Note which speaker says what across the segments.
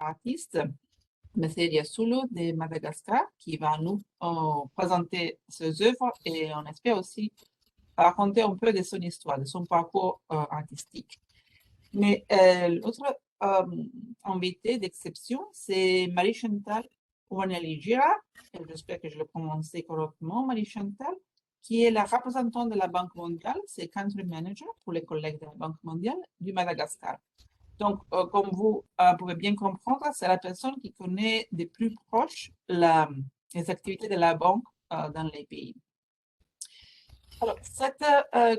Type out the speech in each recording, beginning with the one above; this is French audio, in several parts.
Speaker 1: artiste, Messere Diasulu de Madagascar, qui va nous présenter ses œuvres et on espère aussi raconter un peu de son histoire, de son parcours artistique. Mais l'autre invité d'exception, c'est Marie-Chantal Waneli-Gira, j'espère que je le prononce correctement, Marie-Chantal, qui est la représentante de la Banque mondiale, c'est Country Manager pour les collègues de la Banque mondiale du Madagascar. Donc, comme vous pouvez bien comprendre, c'est la personne qui connaît de plus proche les activités de la banque dans les pays. Alors, cette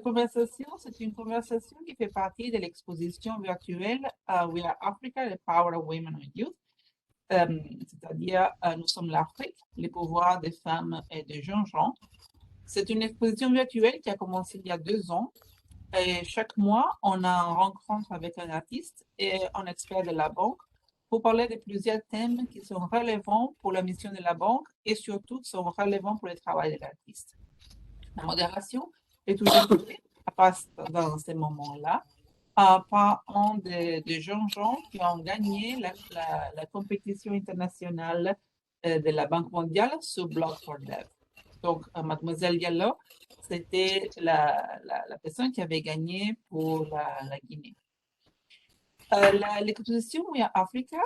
Speaker 1: conversation, c'est une conversation qui fait partie de l'exposition virtuelle We Are Africa, the Power of Women and Youth, c'est-à-dire Nous sommes l'Afrique, les pouvoirs des femmes et des jeunes gens. C'est une exposition virtuelle qui a commencé il y a 2 ans. Et chaque mois, on a une rencontre avec un artiste et un expert de la banque pour parler de plusieurs thèmes qui sont relevants pour la mission de la banque et surtout qui sont relevants pour le travail de l'artiste. La modération est toujours dans ces moments-là par un des jeunes gens qui ont gagné la compétition internationale de la Banque mondiale sur Block for Dev. Donc, Mademoiselle Diallo, c'était la personne qui avait gagné pour la Guinée. L'exposition We Are Africa,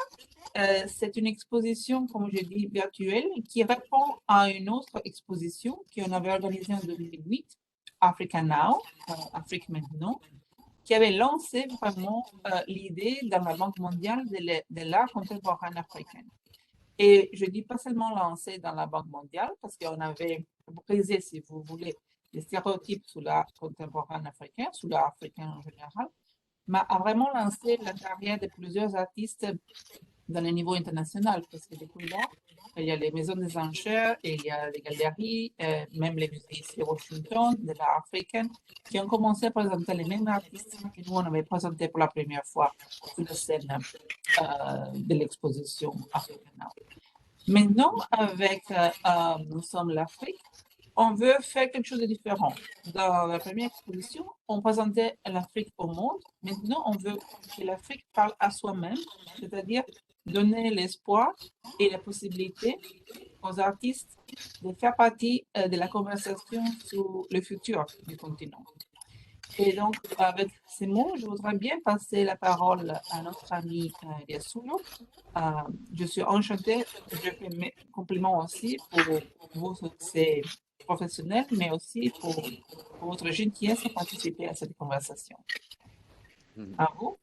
Speaker 1: c'est une exposition, comme je dis, virtuelle, qui répond à une autre exposition qu'on avait organisée en 2008, Africa Now, Afrique maintenant, qui avait lancé vraiment l'idée dans la Banque mondiale de l'art contemporain africain. Et je dis pas seulement lancé dans la Banque mondiale, parce qu'on avait brisé, si vous voulez, les stéréotypes sur l'art contemporain africain, sur l'art africain en général, mais a vraiment lancé la carrière de plusieurs artistes dans le niveau international, parce que depuis là, il y a les maisons des enchères, et il y a les galeries, même les musées ici à Washington, de l'art africain, qui ont commencé à présenter les mêmes artistes que nous, on avait présenté pour la première fois sur la scène de l'exposition africaine. Maintenant, avec Nous sommes l'Afrique, on veut faire quelque chose de différent. Dans la première exposition, on présentait l'Afrique au monde. Maintenant, on veut que l'Afrique parle à soi-même, c'est-à-dire donner l'espoir et la possibilité aux artistes de faire partie de la conversation sur le futur du continent. Et donc, avec ces mots, je voudrais bien passer la parole à notre ami Diasulu. Je suis enchantée, je fais mes compliments aussi pour vos succès professionnels, mais aussi pour votre gentillesse à participer à cette conversation. À vous.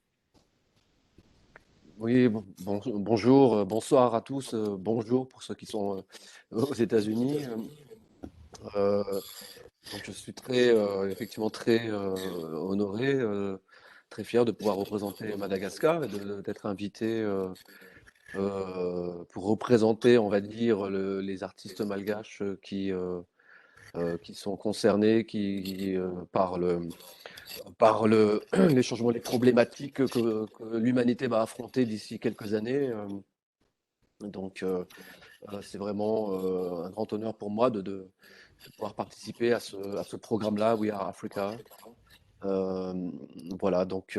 Speaker 2: Oui, bonjour, bonsoir à tous, bonjour pour ceux qui sont aux États-Unis. Donc je suis effectivement très honoré, très fier de pouvoir représenter Madagascar et d'être invité pour représenter, on va dire, les artistes malgaches qui sont concernés, par les changements, les problématiques que l'humanité va affronter d'ici quelques années. Donc, c'est vraiment un grand honneur pour moi de pouvoir participer à ce programme-là, We Are Africa. Voilà, donc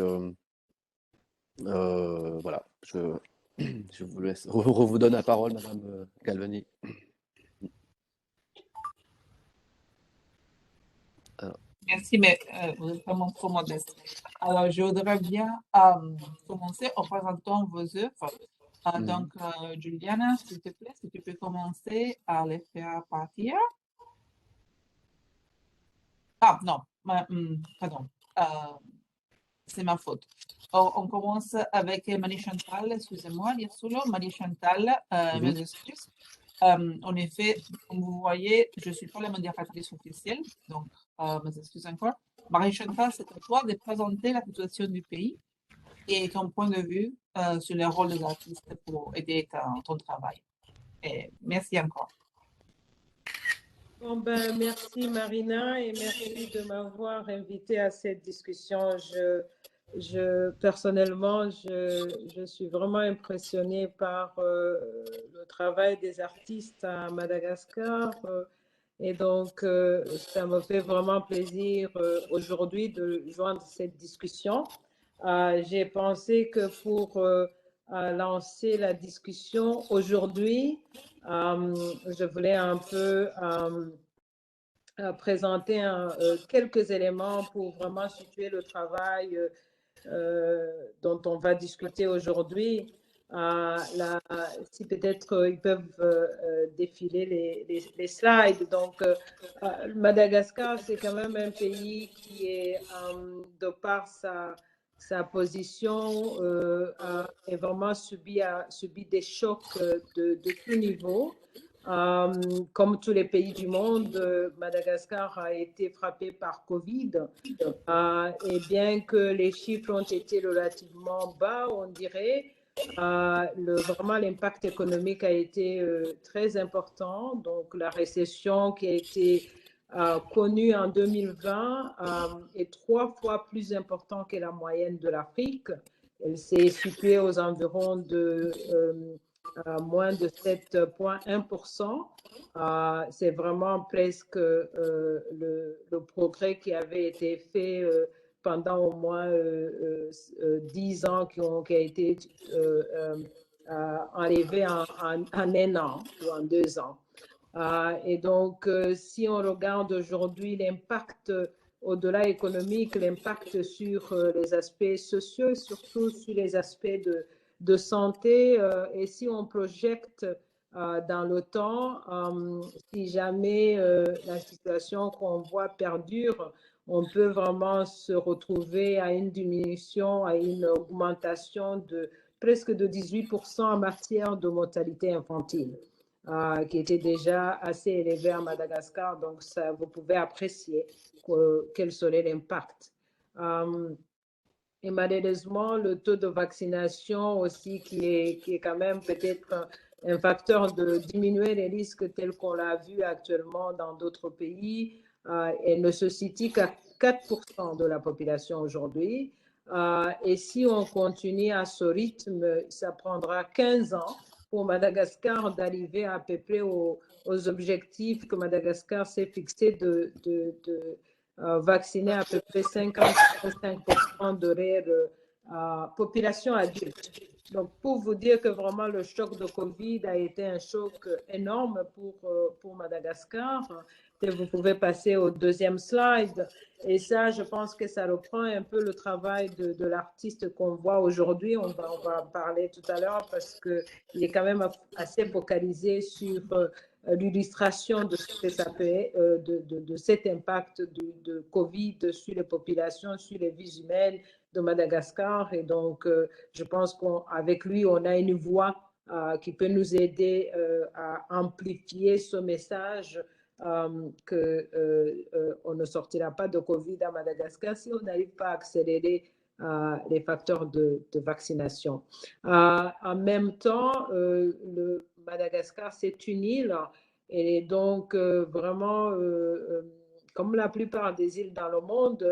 Speaker 2: voilà, je vous laisse, vous donne la parole, Madame Galvani.
Speaker 1: Merci, mais vous êtes vraiment trop modeste. Alors, je voudrais bien commencer en présentant vos œuvres. Donc, Juliana, s'il te plaît, si tu peux commencer à les faire partir. Ah, non, pardon, c'est ma faute. On commence avec Marie-Chantal, excusez-moi, Diasulu. Marie-Chantal, mes excuses. En effet, comme vous voyez, je ne suis pas la modératrice officielle, donc mes excuses encore. Marie-Chantal, c'est à toi de présenter la situation du pays et ton point de vue sur le rôle des artistes pour aider ton travail. Et merci encore.
Speaker 3: Bon, merci Marina et merci de m'avoir invité à cette discussion. Personnellement, je suis vraiment impressionnée par le travail des artistes à Madagascar. Et donc, ça me fait vraiment plaisir aujourd'hui de joindre cette discussion. J'ai pensé que pour lancer la discussion aujourd'hui. Je voulais un peu présenter quelques éléments pour vraiment situer le travail dont on va discuter aujourd'hui. Si peut-être ils peuvent défiler les slides. Donc, Madagascar, c'est quand même un pays qui est, de par sa position, a vraiment subi des chocs de tout niveau. Comme tous les pays du monde, Madagascar a été frappé par Covid. Et bien que les chiffres ont été relativement bas, on dirait, vraiment l'impact économique a été très important. Donc la récession qui a été connue en 2020 est 3 fois plus importante que la moyenne de l'Afrique. Elle s'est située aux environs de moins de 7,1%. C'est vraiment presque le progrès qui avait été fait pendant au moins 10 ans qui a été enlevé en un an ou en 2 ans. Et donc, si on regarde aujourd'hui l'impact au-delà économique, l'impact sur les aspects sociaux, surtout sur les aspects de santé, et si on projette dans le temps, si jamais la situation qu'on voit perdure, on peut vraiment se retrouver à une diminution, à une augmentation de presque de 18% en matière de mortalité infantile, qui était déjà assez élevée à Madagascar. Donc, ça, vous pouvez apprécier quel serait l'impact. Et malheureusement, le taux de vaccination aussi, qui est quand même peut-être un facteur de diminuer les risques tels qu'on l'a vu actuellement dans d'autres pays, et ne se situe qu'à 4% de la population aujourd'hui. Et si on continue à ce rythme, ça prendra 15 ans pour Madagascar d'arriver à peu près aux objectifs que Madagascar s'est fixé de vacciner à peu près 55% de leur population adulte. Donc, pour vous dire que vraiment le choc de Covid a été un choc énorme pour Madagascar. Et vous pouvez passer au deuxième slide. Et ça, je pense que ça reprend un peu le travail de l'artiste qu'on voit aujourd'hui. On va en parler tout à l'heure parce qu'il est quand même assez focalisé sur l'illustration de ce que ça peut, de cet impact de Covid sur les populations, sur les vies humaines de Madagascar. Et donc, je pense qu'avec lui, on a une voix qui peut nous aider à amplifier ce message qu'on ne sortira pas de Covid à Madagascar si on n'arrive pas à accélérer les facteurs de vaccination. En même temps, le Madagascar, c'est une île et donc vraiment, comme la plupart des îles dans le monde,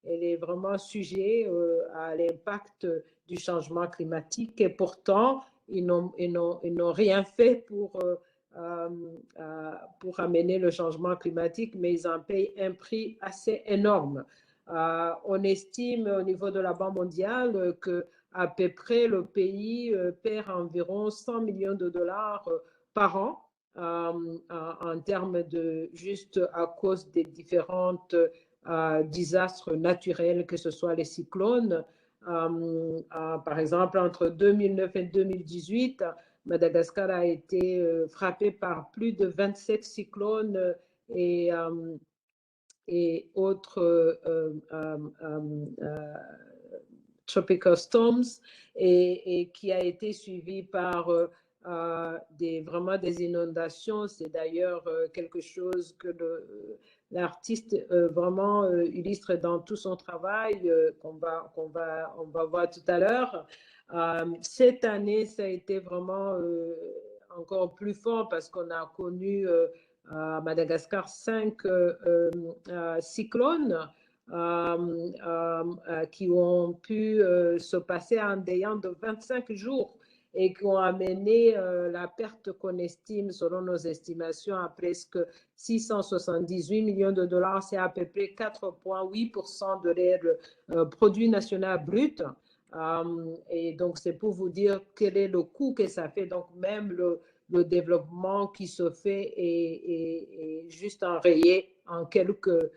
Speaker 3: elle est vraiment sujet à l'impact du changement climatique et pourtant, ils n'ont rien fait pour amener le changement climatique, mais ils en payent un prix assez énorme. On estime au niveau de la Banque mondiale qu'à peu près le pays perd environ 100 millions de dollars par an en termes de juste à cause des différentes désastres naturels, que ce soit les cyclones. Par exemple, entre 2009 et 2018, Madagascar a été frappé par plus de 27 cyclones et autres tropical storms et qui a été suivi par vraiment des inondations. C'est d'ailleurs quelque chose que l'artiste vraiment illustre dans tout son travail qu'on va voir tout à l'heure. Cette année, ça a été vraiment encore plus fort parce qu'on a connu à Madagascar 5 cyclones qui ont pu se passer en délai de 25 jours et qui ont amené la perte qu'on estime, selon nos estimations, à presque 678 millions de dollars. C'est à peu près 4,8% de leur produit national brut. Et donc, c'est pour vous dire quel est le coût que ça fait. Donc, même le développement qui se fait est juste enrayé en quelques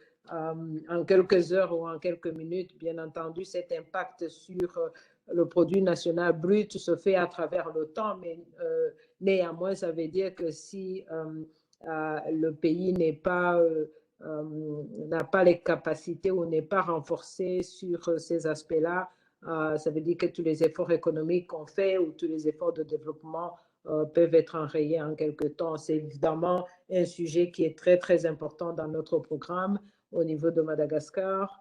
Speaker 3: heures ou en quelques minutes. Bien entendu, cet impact sur le produit national brut se fait à travers le temps, mais néanmoins, ça veut dire que si le pays n'a pas les capacités ou n'est pas renforcé sur ces aspects-là, ça veut dire que tous les efforts économiques qu'on fait ou tous les efforts de développement peuvent être enrayés en quelque temps. C'est évidemment un sujet qui est très, très important dans notre programme au niveau de Madagascar,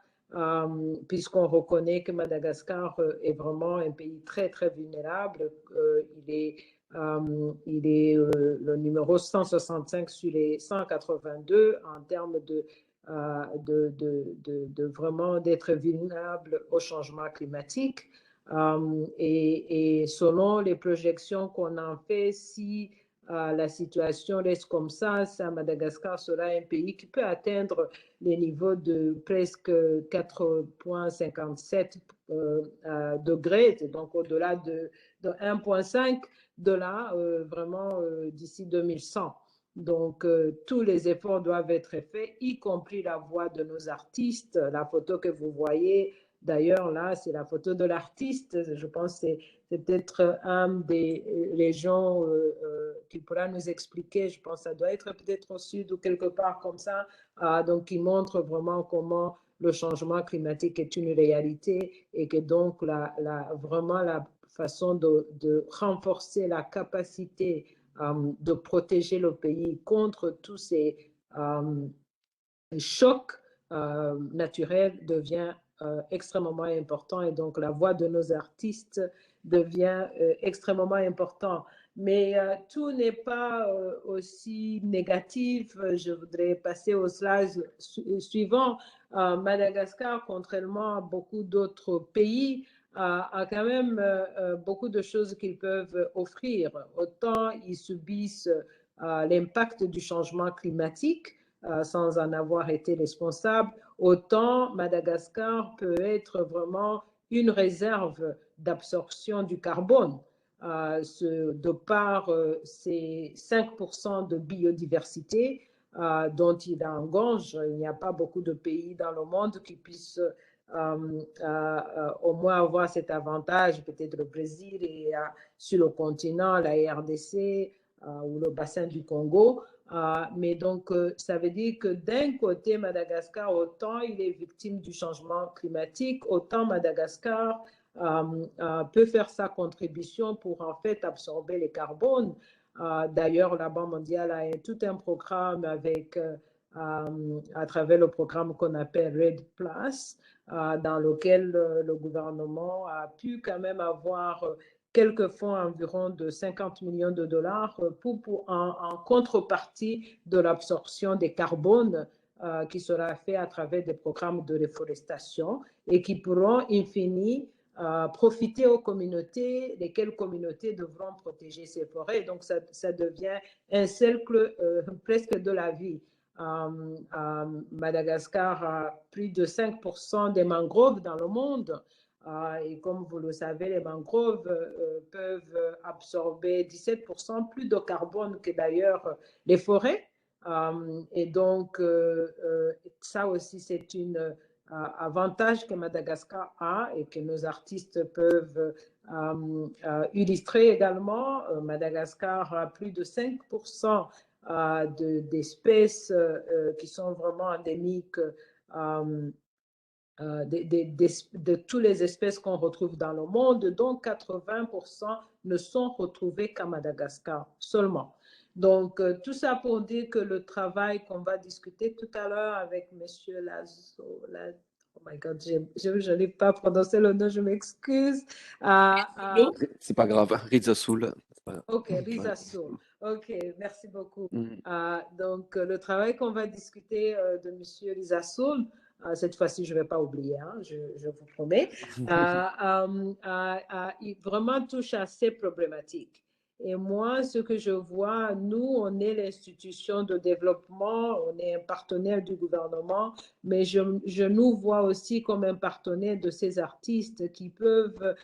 Speaker 3: puisqu'on reconnaît que Madagascar est vraiment un pays très, très vulnérable. Il est le numéro 165 sur les 182 en termes de vraiment d'être vulnérable au changement climatique. Et selon les projections qu'on en fait, si la situation reste comme ça, Madagascar sera un pays qui peut atteindre les niveaux de presque 4,57 degrés, donc au-delà de 1,5 de là, vraiment d'ici 2100. Donc, tous les efforts doivent être faits, y compris la voix de nos artistes. La photo que vous voyez, d'ailleurs, là, c'est la photo de l'artiste. Je pense que c'est peut-être un des gens qui pourra nous expliquer. Je pense que ça doit être peut-être au sud ou quelque part comme ça. Donc, qui montre vraiment comment le changement climatique est une réalité et que donc, vraiment, la façon de renforcer la capacité de protéger le pays contre tous ces chocs naturels devient extrêmement important. Et donc, la voix de nos artistes devient extrêmement important. Mais tout n'est pas aussi négatif. Je voudrais passer au slide suivant. Madagascar, contrairement à beaucoup d'autres pays, a quand même beaucoup de choses qu'ils peuvent offrir. Autant ils subissent l'impact du changement climatique sans en avoir été responsable, autant Madagascar peut être vraiment une réserve d'absorption du carbone. De par ces 5% de biodiversité dont il engrange. Il n'y a pas beaucoup de pays dans le monde qui puissent au moins avoir cet avantage, peut-être le Brésil et sur le continent, la RDC ou le bassin du Congo. Mais donc, ça veut dire que d'un côté, Madagascar, autant il est victime du changement climatique, autant Madagascar peut faire sa contribution pour en fait absorber les carbones. D'ailleurs, la Banque mondiale a tout un programme avec, à travers le programme qu'on appelle REDD+, dans lequel le gouvernement a pu quand même avoir quelques fonds environ de 50 millions de dollars en contrepartie de l'absorption des carbones qui sera fait à travers des programmes de réforestation et qui pourront in fine profiter aux communautés, lesquelles communautés devront protéger ces forêts. Donc, ça devient un cercle presque de la vie. Madagascar a plus de 5% des mangroves dans le monde. Et comme vous le savez, les mangroves peuvent absorber 17% plus de carbone que d'ailleurs les forêts. Et donc, ça aussi, c'est un avantage que Madagascar a et que nos artistes peuvent illustrer également. Madagascar a plus de 5% d'espèces qui sont vraiment endémiques de toutes les espèces qu'on retrouve dans le monde, dont 80% ne sont retrouvées qu'à Madagascar seulement. Donc, tout ça pour dire que le travail qu'on va discuter tout à l'heure avec M. Lazo, oh my God, je n'ai pas prononcé le nom, je m'excuse.
Speaker 2: C'est pas grave, Rizasoul.
Speaker 3: Ok, Rizasoul. Ok, merci beaucoup. Donc, le travail qu'on va discuter de M. Rizasoul, cette fois-ci, je ne vais pas oublier, hein, je vous promets, il vraiment touche à ces problématiques. Et moi, ce que je vois, nous, on est l'institution de développement, on est un partenaire du gouvernement, mais je nous vois aussi comme un partenaire de ces artistes qui peuvent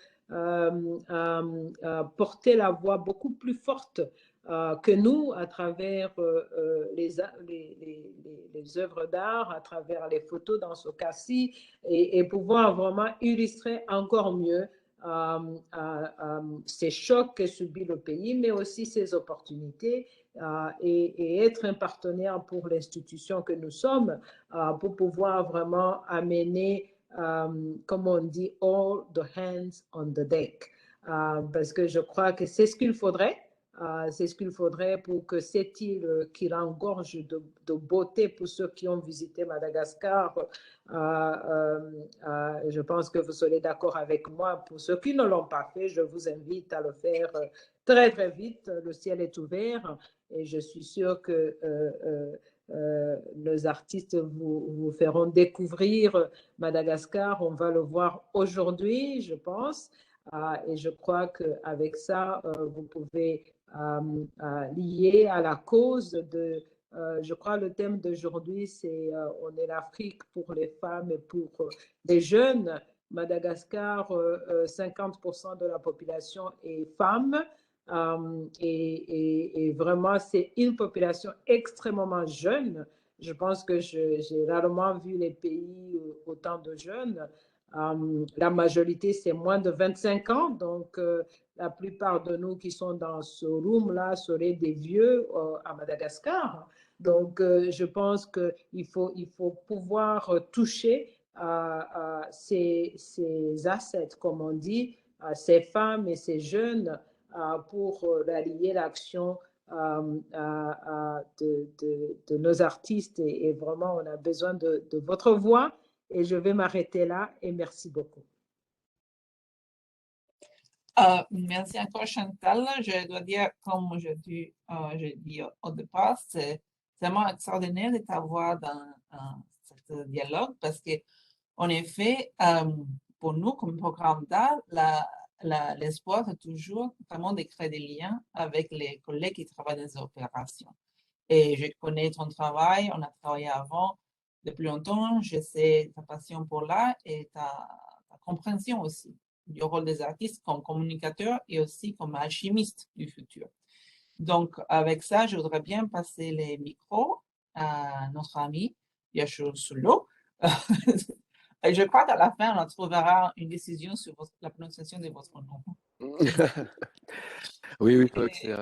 Speaker 3: porter la voix beaucoup plus forte que nous à travers les œuvres d'art, à travers les photos dans ce cas-ci, et pouvoir vraiment illustrer encore mieux ces chocs que subit le pays, mais aussi ces opportunités et être un partenaire pour l'institution que nous sommes pour pouvoir vraiment amener, comme on dit, all the hands on the deck. Parce que je crois que c'est ce qu'il faudrait. C'est ce qu'il faudrait pour que cette île qui engorge de beauté pour ceux qui ont visité Madagascar, je pense que vous serez d'accord avec moi. Pour ceux qui ne l'ont pas fait, je vous invite à le faire très, très vite. Le ciel est ouvert et je suis sûre que nos artistes vous feront découvrir Madagascar. On va le voir aujourd'hui, je pense. Et je crois qu'avec ça, vous pouvez lier à la cause de, je crois le thème d'aujourd'hui, c'est on est l'Afrique pour les femmes et pour les jeunes. Madagascar, 50% de la population est femme. Et vraiment, c'est une population extrêmement jeune. Je pense que j'ai rarement vu les pays autant de jeunes. La majorité, c'est moins de 25 ans. Donc, la plupart de nous qui sont dans ce room-là seraient des vieux à Madagascar. Donc, je pense qu'il faut pouvoir toucher ces assets, comme on dit, ces femmes et ces jeunes pour allier l'action de nos artistes. Et vraiment, on a besoin de votre voix. Et je vais m'arrêter là et merci beaucoup.
Speaker 1: Merci encore Chantal. Je dois dire, comme je dis au départ, c'est vraiment extraordinaire de t'avoir dans ce dialogue parce que, en effet, pour nous, comme programme d'art, l'espoir c'est toujours vraiment de créer des liens avec les collègues qui travaillent dans les opérations. Et je connais ton travail, on a travaillé avant depuis longtemps, je sais ta passion pour l'art et ta compréhension aussi du rôle des artistes comme communicateurs et aussi comme alchimistes du futur. Donc, avec ça, je voudrais bien passer les micros à notre ami Yashul Soulo. Et je crois qu'à la fin, on trouvera une décision sur la prononciation de votre nom.
Speaker 2: Oui, oui,
Speaker 1: c'est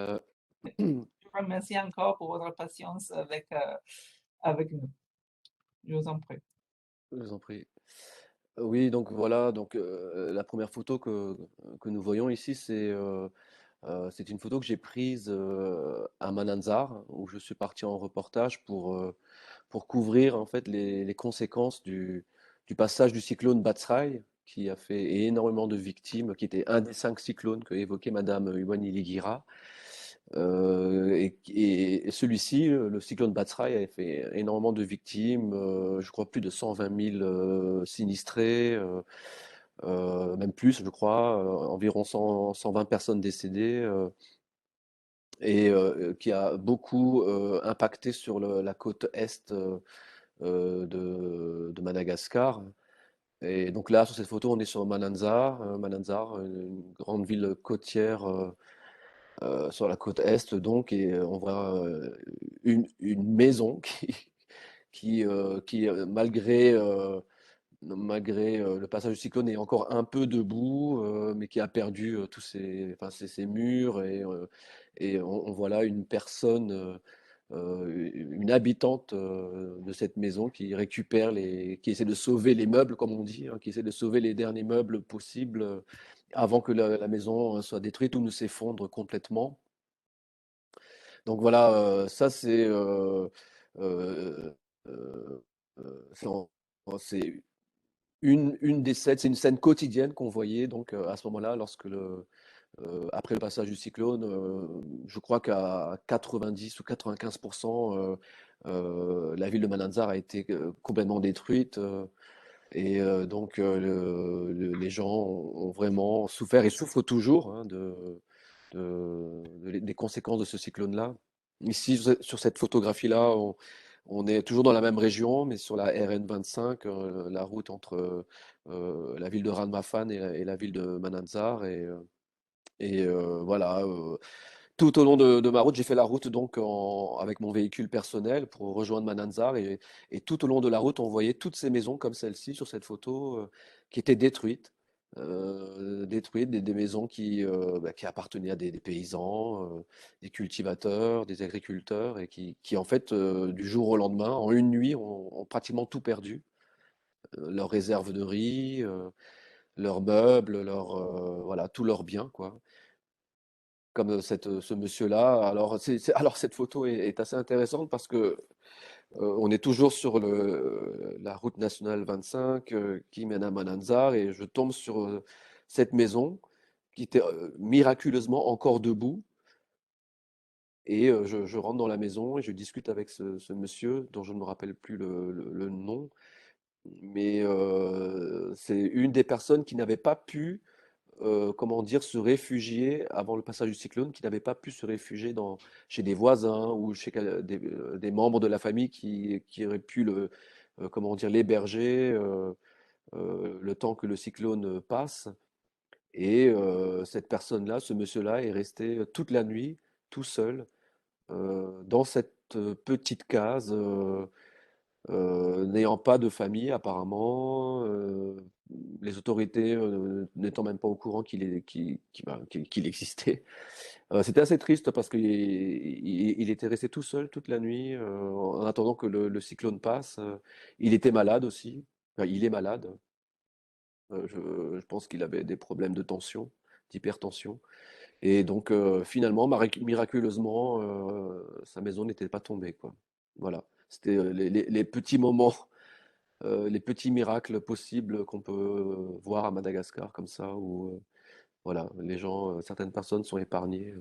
Speaker 1: je vous remercie encore pour votre patience avec nous. Je vous en prie.
Speaker 2: Je vous en prie. Oui, donc voilà, donc la première photo que nous voyons ici, c'est une photo que j'ai prise à Mananzar, où je suis parti en reportage pour couvrir en fait les conséquences du passage du cyclone Batsirai, qui a fait énormément de victimes, qui était un des 5 cyclones que évoquait Madame Iwani Ligira. Et celui-ci, le cyclone Batsirai, a fait énormément de victimes, je crois plus de 120 000 sinistrés, même plus, je crois, environ 120 personnes décédées, et qui a beaucoup impacté sur la côte est de Madagascar. Et donc là, sur cette photo, on est sur Mananzar, une grande ville côtière sur la côte est, donc, et on voit une maison qui malgré le passage du cyclone, est encore un peu debout, mais qui a perdu tous ses murs, et on voit là une personne, une habitante de cette maison qui qui essaie de sauver les meubles, comme on dit, hein, qui essaie de sauver les derniers meubles possibles avant que la maison soit détruite ou ne s'effondre complètement. Donc voilà, ça euh, euh, c'est c'est une des scènes, c'est une scène quotidienne qu'on voyait donc à ce moment-là, après le passage du cyclone, je crois qu'à 90 ou 95%, la ville de Mananzar a été complètement détruite. Et donc les gens ont vraiment souffert et souffrent toujours, hein, de des conséquences de ce cyclone-là. Ici, sur cette photographie-là, on est toujours dans la même région, mais sur la RN25, la route entre la ville de Ranmafan et la ville de Mananzar. Voilà, tout au long de ma route, j'ai fait la route donc avec mon véhicule personnel pour rejoindre Mananzar. Et tout au long de la route, on voyait toutes ces maisons comme celle-ci sur cette photo qui étaient détruites. Détruites, des maisons qui appartenaient à des paysans, des cultivateurs, des agriculteurs, et qui en fait, du jour au lendemain, en une nuit, ont pratiquement tout perdu. Leurs réserves de riz, leurs meubles, voilà, tous leurs biens, quoi. Comme ce monsieur-là. Alors cette photo est assez intéressante parce que on est toujours sur la route nationale 25 qui mène à Mananzar, et je tombe sur cette maison qui était miraculeusement encore debout. Et je rentre dans la maison et je discute avec ce monsieur dont je ne me rappelle plus le nom. Mais c'est une des personnes qui n'avait pas pu, comment dire, se réfugier avant le passage du cyclone, qui n'avait pas pu se réfugier chez des voisins ou chez des membres de la famille qui auraient pu comment dire, l'héberger le temps que le cyclone passe. Et cette personne-là, ce monsieur-là, est resté toute la nuit tout seul dans cette petite case. N'ayant pas de famille apparemment, les autorités n'étant même pas au courant qu'il existait. C'était assez triste parce qu'il était resté tout seul toute la nuit en attendant que le cyclone passe. Il était malade aussi. Enfin, il est malade. Je pense qu'il avait des problèmes de tension, d'hypertension. Et donc finalement, miraculeusement, sa maison n'était pas tombée, quoi. Voilà. C'était les petits moments, les petits miracles possibles qu'on peut voir à Madagascar comme ça, où voilà, les gens, certaines personnes sont épargnées.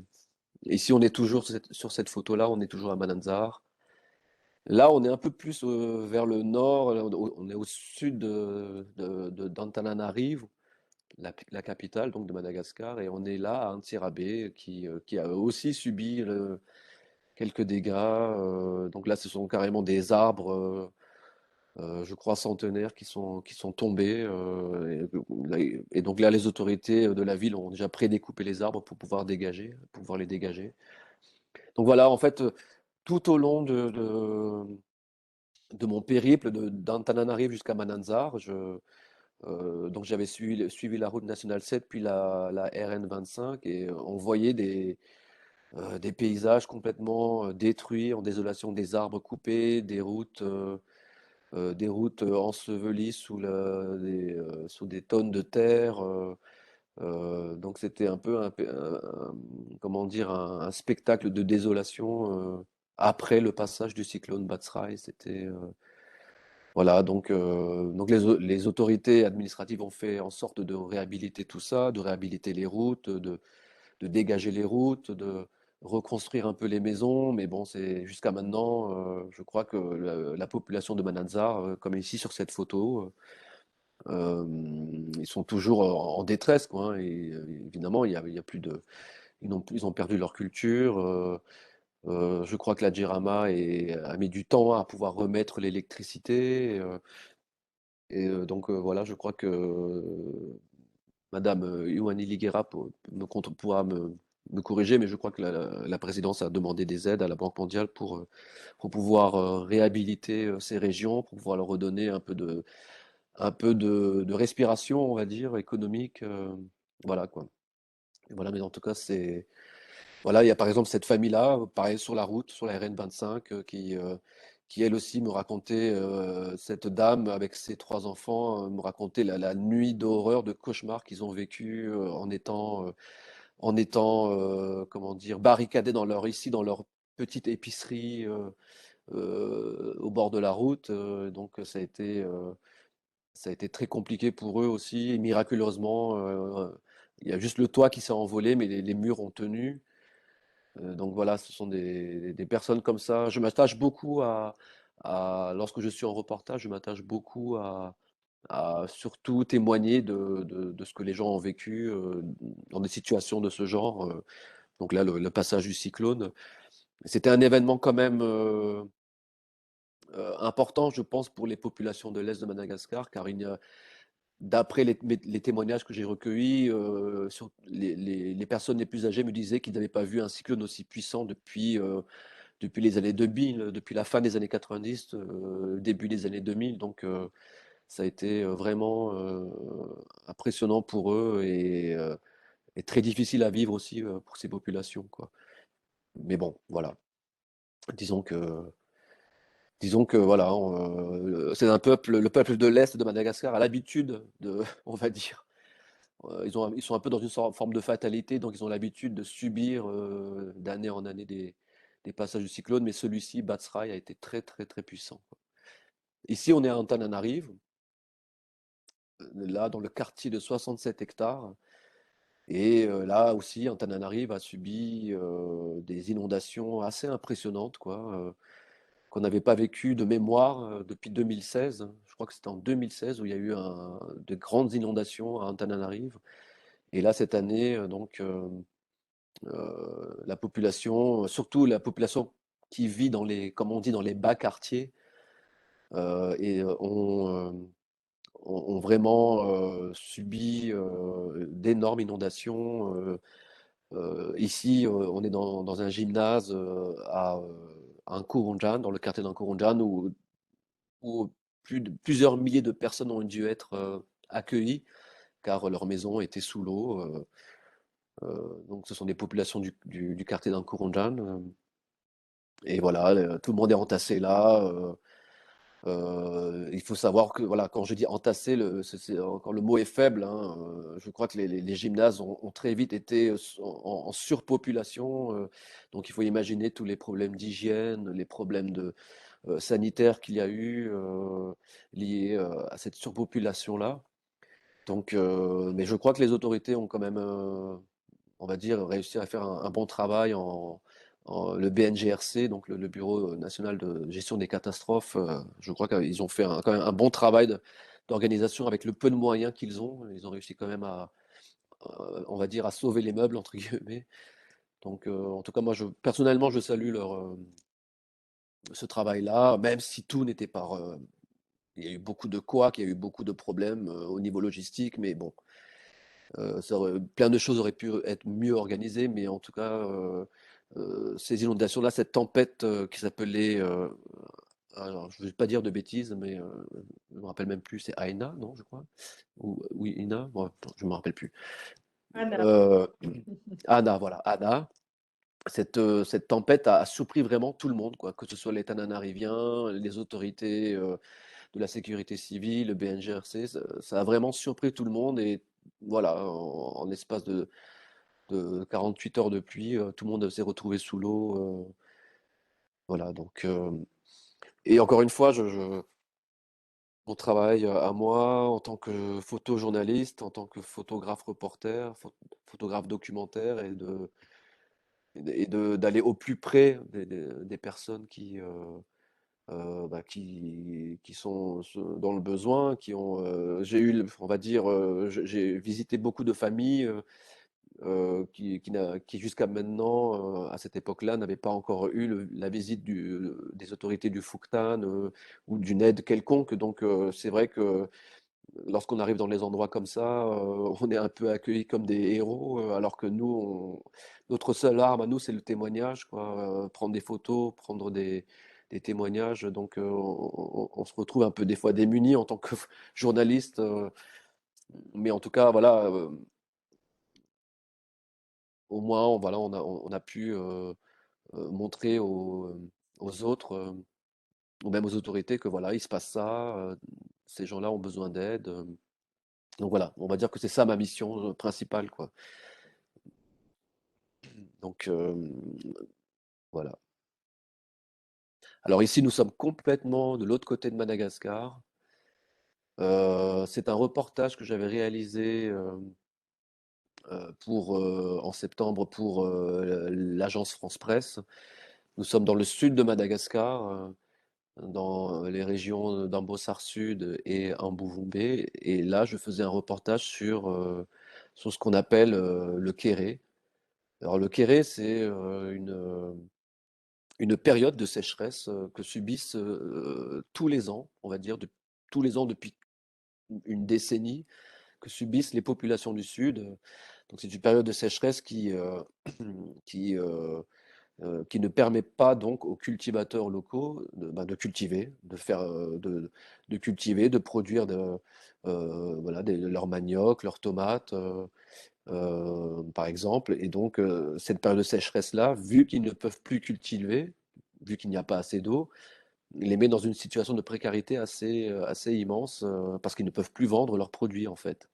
Speaker 2: Ici, on est toujours sur cette photo-là, on est toujours à Mananzar. Là, on est un peu plus vers le nord, là, on est au sud d'Antananarivo, la capitale donc de Madagascar, et on est là à Antsirabe qui a aussi subi quelques dégâts. Donc là, ce sont carrément des arbres. Je crois centenaires qui sont tombés. Et donc là, les autorités de la ville ont déjà prédécoupé les arbres pour pouvoir les dégager. Donc voilà, en fait, tout au long de mon périple d'Antananarive jusqu'à Mananzar, donc j'avais suivi la route nationale 7 puis la RN25, et on voyait des paysages complètement détruits, en désolation, des arbres coupés, des routes ensevelies sous des tonnes de terre. Donc c'était un peu comment dire, un spectacle de désolation après le passage du cyclone Batsirai. C'était voilà, donc les autorités administratives ont fait en sorte de réhabiliter tout ça, de réhabiliter les routes, de dégager les routes, de reconstruire un peu les maisons. Mais bon, c'est jusqu'à maintenant, je crois que la population de Mananzar, comme ici sur cette photo, ils sont toujours en détresse, quoi, hein. Et évidemment, il y a plus de, ils ont perdu leur culture. Je crois que la Djerama a mis du temps à pouvoir remettre l'électricité. Donc voilà, je crois que Madame Ioanni Liguera pourra me corriger, mais je crois que la présidence a demandé des aides à la Banque mondiale pour pouvoir réhabiliter ces régions, pour pouvoir leur redonner un peu de respiration, on va dire, économique. Voilà quoi. Et voilà, mais en tout cas, voilà, il y a par exemple cette famille-là, pareil sur la route, sur la RN25, qui elle aussi me racontait, cette dame avec ses trois enfants, me racontait la nuit d'horreur, de cauchemar qu'ils ont vécu en étant, comment dire, barricadés dans leur petite épicerie au bord de la route. Donc ça a été très compliqué pour eux aussi. Et miraculeusement, il y a juste le toit qui s'est envolé, mais les murs ont tenu. Donc voilà, ce sont des personnes comme ça. Je m'attache beaucoup lorsque je suis en reportage, je m'attache beaucoup à surtout témoigner de ce que les gens ont vécu dans des situations de ce genre. Donc là, le passage du cyclone, c'était un événement quand même important, je pense, pour les populations de l'Est de Madagascar, car d'après les témoignages que j'ai recueillis, les personnes les plus âgées me disaient qu'ils n'avaient pas vu un cyclone aussi puissant depuis les années 2000, depuis la fin des années 90, début des années 2000. Donc, ça a été vraiment impressionnant pour eux et très difficile à vivre aussi pour ces populations, quoi. Mais bon, voilà. Disons que, disons que voilà, c'est le peuple de l'Est de Madagascar a l'habitude on va dire, ils sont un peu dans une forme de fatalité, donc ils ont l'habitude de subir d'année en année des passages du cyclone, mais celui-ci, Batsirai, a été très très très puissant, quoi. Ici, on est à Antananarive, là dans le quartier de 67 hectares. Et là aussi, Antananarive a subi des inondations assez impressionnantes, quoi, qu'on n'avait pas vécues de mémoire depuis 2016. Je crois que c'était en 2016 où il y a eu de grandes inondations à Antananarive. Et là, cette année, la population, surtout la population qui vit comme on dit, dans les bas quartiers, ont vraiment subi d'énormes inondations. Ici, on est dans un gymnase à Nkoronjan, dans le quartier d'Nkoronjan, où plusieurs milliers de personnes ont dû être accueillies car leur maison était sous l'eau. Donc, ce sont des populations du quartier d'Nkoronjan. Et voilà, tout le monde est entassé là. Il faut savoir que, voilà, quand je dis entassé, encore le mot est faible, hein. Je crois que les gymnases ont très vite été en surpopulation. Donc il faut imaginer tous les problèmes d'hygiène, les problèmes sanitaires qu'il y a eu liés à cette surpopulation-là. Donc, mais je crois que les autorités ont quand même, on va dire, réussi à faire un bon travail le BNGRC, donc le Bureau national de gestion des catastrophes. Je crois qu'ils ont fait quand même un bon travail d'organisation avec le peu de moyens qu'ils ont. Ils ont réussi quand même on va dire, à sauver les meubles, entre guillemets. Donc, en tout cas, moi, personnellement, je salue ce travail-là, même si tout n'était pas. Il y a eu beaucoup de couacs, il y a eu beaucoup de problèmes au niveau logistique, mais bon, plein de choses auraient pu être mieux organisées, mais en tout cas, ces inondations-là, cette tempête qui s'appelait, alors je ne vais pas dire de bêtises, mais je ne me rappelle même plus, c'est Aina, non, je crois, ou oui, Ina, bon, je ne me rappelle plus.
Speaker 3: Anna.
Speaker 2: Anna, voilà, Anna. Cette tempête a surpris vraiment tout le monde, quoi, que ce soit les Tananariviens, les autorités de la sécurité civile, le BNGRC, ça a vraiment surpris tout le monde et voilà, en l'espace de 48 heures de pluie, tout le monde s'est retrouvé sous l'eau. Voilà, donc, et encore une fois, mon travail à moi en tant que photojournaliste, en tant que photographe reporter, photographe documentaire, d'aller au plus près des personnes qui sont dans le besoin, j'ai eu, on va dire, j'ai visité beaucoup de familles qui jusqu'à maintenant, à cette époque-là, n'avaient pas encore eu la visite des autorités du Fouctan ou d'une aide quelconque. Donc, c'est vrai que lorsqu'on arrive dans les endroits comme ça, on est un peu accueillis comme des héros, alors que nous, notre seule arme à nous, c'est le témoignage, quoi. Prendre des photos, prendre des témoignages. Donc, on se retrouve un peu des fois démunis en tant que journaliste. Mais en tout cas, voilà, au moins, voilà, on a pu montrer aux autres, ou même aux autorités, que voilà, il se passe ça, ces gens-là ont besoin d'aide. Donc voilà, on va dire que c'est ça ma mission principale, quoi. Donc voilà. Alors ici, nous sommes complètement de l'autre côté de Madagascar. C'est un reportage que j'avais réalisé en septembre pour l'agence France Presse. Nous sommes dans le sud de Madagascar, dans les régions d'Ambossar Sud et Ambouvoumbe. Et là, je faisais un reportage sur ce qu'on appelle le kéré. Alors le kéré, c'est une période de sécheresse que subissent tous les ans, on va dire, tous les ans depuis une décennie, que subissent les populations du Sud. Donc c'est une période de sécheresse qui, euh, qui ne permet pas donc aux cultivateurs locaux de cultiver, de cultiver, de produire voilà, leurs manioc, leurs tomates, par exemple. Et donc cette période de sécheresse-là, vu qu'ils ne peuvent plus cultiver, vu qu'il n'y a pas assez d'eau, les met dans une situation de précarité assez immense parce qu'ils ne peuvent plus vendre leurs produits en fait.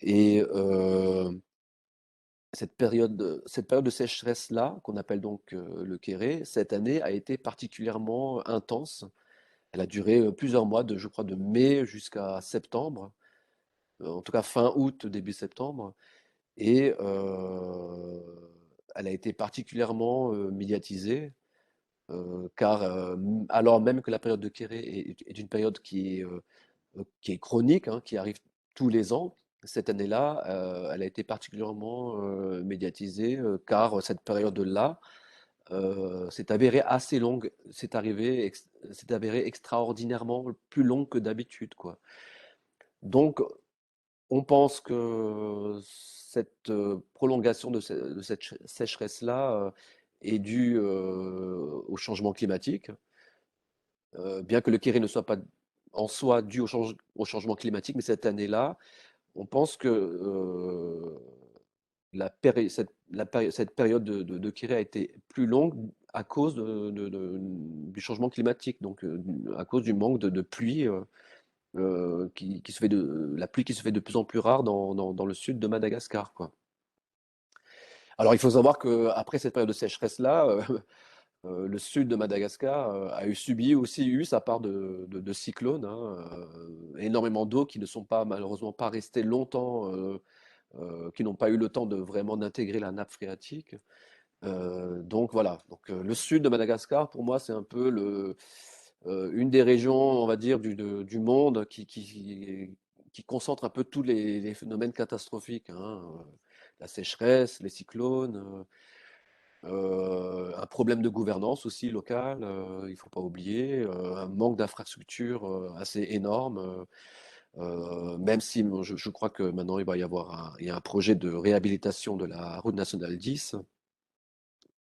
Speaker 2: Et cette période de sécheresse-là, qu'on appelle donc le kéré, cette année a été particulièrement intense. Elle a duré plusieurs mois, je crois de mai jusqu'à septembre, en tout cas fin août, début septembre. Et elle a été particulièrement médiatisée, car alors même que la période de kéré est une période qui est chronique, hein, qui arrive tous les ans. Cette année-là, elle a été particulièrement médiatisée car cette période-là s'est avérée assez longue, s'est avérée extraordinairement plus longue que d'habitude, quoi. Donc, on pense que cette prolongation de cette sécheresse-là est due au changement climatique, bien que le Kéré ne soit pas en soi dû au changement climatique, mais cette année-là, on pense que cette période de Kéré a été plus longue à cause du changement climatique, donc à cause du manque de pluie, qui se fait la pluie qui se fait de plus en plus rare dans le sud de Madagascar, quoi. Alors il faut savoir qu'après cette période de sécheresse-là, le sud de Madagascar a subi eu sa part de cyclones, hein, énormément d'eau qui ne sont pas malheureusement pas restés longtemps, qui n'ont pas eu le temps de vraiment d'intégrer la nappe phréatique. Donc voilà, donc, le sud de Madagascar, pour moi, c'est un peu une des régions, on va dire, du monde qui concentre un peu tous les phénomènes catastrophiques, hein, la sécheresse, les cyclones, un problème de gouvernance aussi locale, il ne faut pas oublier, un manque d'infrastructures assez énorme, même si je crois que maintenant il y a un projet de réhabilitation de la route nationale 10,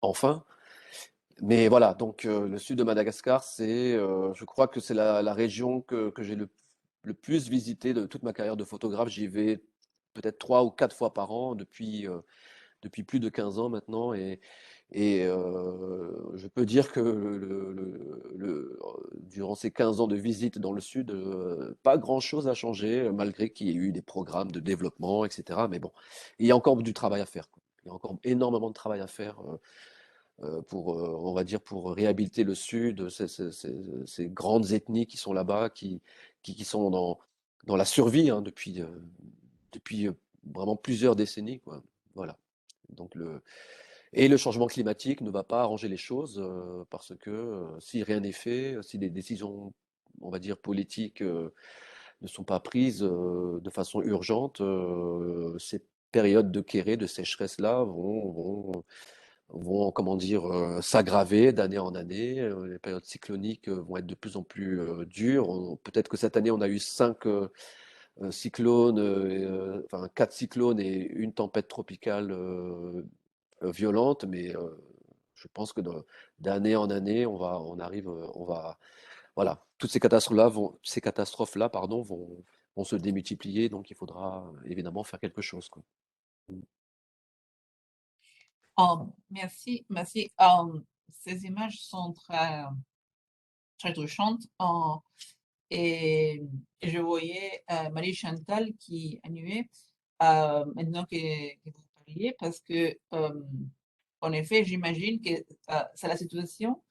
Speaker 2: enfin. Mais voilà, donc le sud de Madagascar, je crois que c'est la région que j'ai le plus visité de toute ma carrière de photographe. J'y vais peut-être 3 ou 4 fois par an depuis plus de 15 ans maintenant. Et je peux dire que durant ces 15 ans de visite dans le sud, pas grand-chose a changé, malgré qu'il y ait eu des programmes de développement, etc. Mais bon, il y a encore du travail à faire, quoi. Il y a encore énormément de travail à faire on va dire, pour réhabiliter le sud, ces grandes ethnies qui sont là-bas, qui sont dans la survie, hein, depuis vraiment plusieurs décennies, quoi. Voilà. Donc et le changement climatique ne va pas arranger les choses parce que si rien n'est fait, si des décisions, on va dire, politiques ne sont pas prises de façon urgente, ces périodes de kéré, de sécheresse-là vont comment dire, s'aggraver d'année en année. Les périodes cycloniques vont être de plus en plus dures. Peut-être que cette année, on a eu 5 cyclones, enfin 4 cyclones et une tempête tropicale violente, mais je pense que d'année en année, voilà, toutes ces catastrophes-là, pardon, vont se démultiplier, donc il faudra évidemment faire quelque chose, quoi.
Speaker 1: Merci, merci. Ces images sont très, très touchantes. Et je voyais Marie Chantal qui annuait maintenant que vous parliez, parce que, en effet, j'imagine que c'est la situation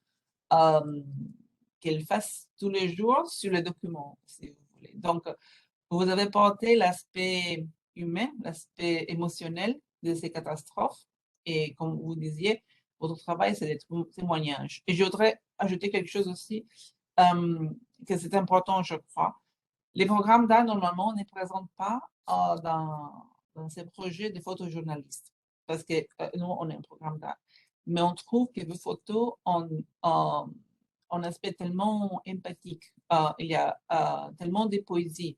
Speaker 1: euh, qu'elle fasse tous les jours sur les documents, si vous voulez. Donc, vous avez porté l'aspect humain, l'aspect émotionnel de ces catastrophes. Et comme vous disiez, votre travail, c'est des témoignages. Et je voudrais ajouter quelque chose aussi, euh, que c'est important, je crois. Les programmes d'art, normalement, ne présentent pas dans ces projets de photojournalistes. parce que nous, on est un programme d'art. Mais on trouve que vos photos ont un aspect tellement empathique. Il y a tellement de poésie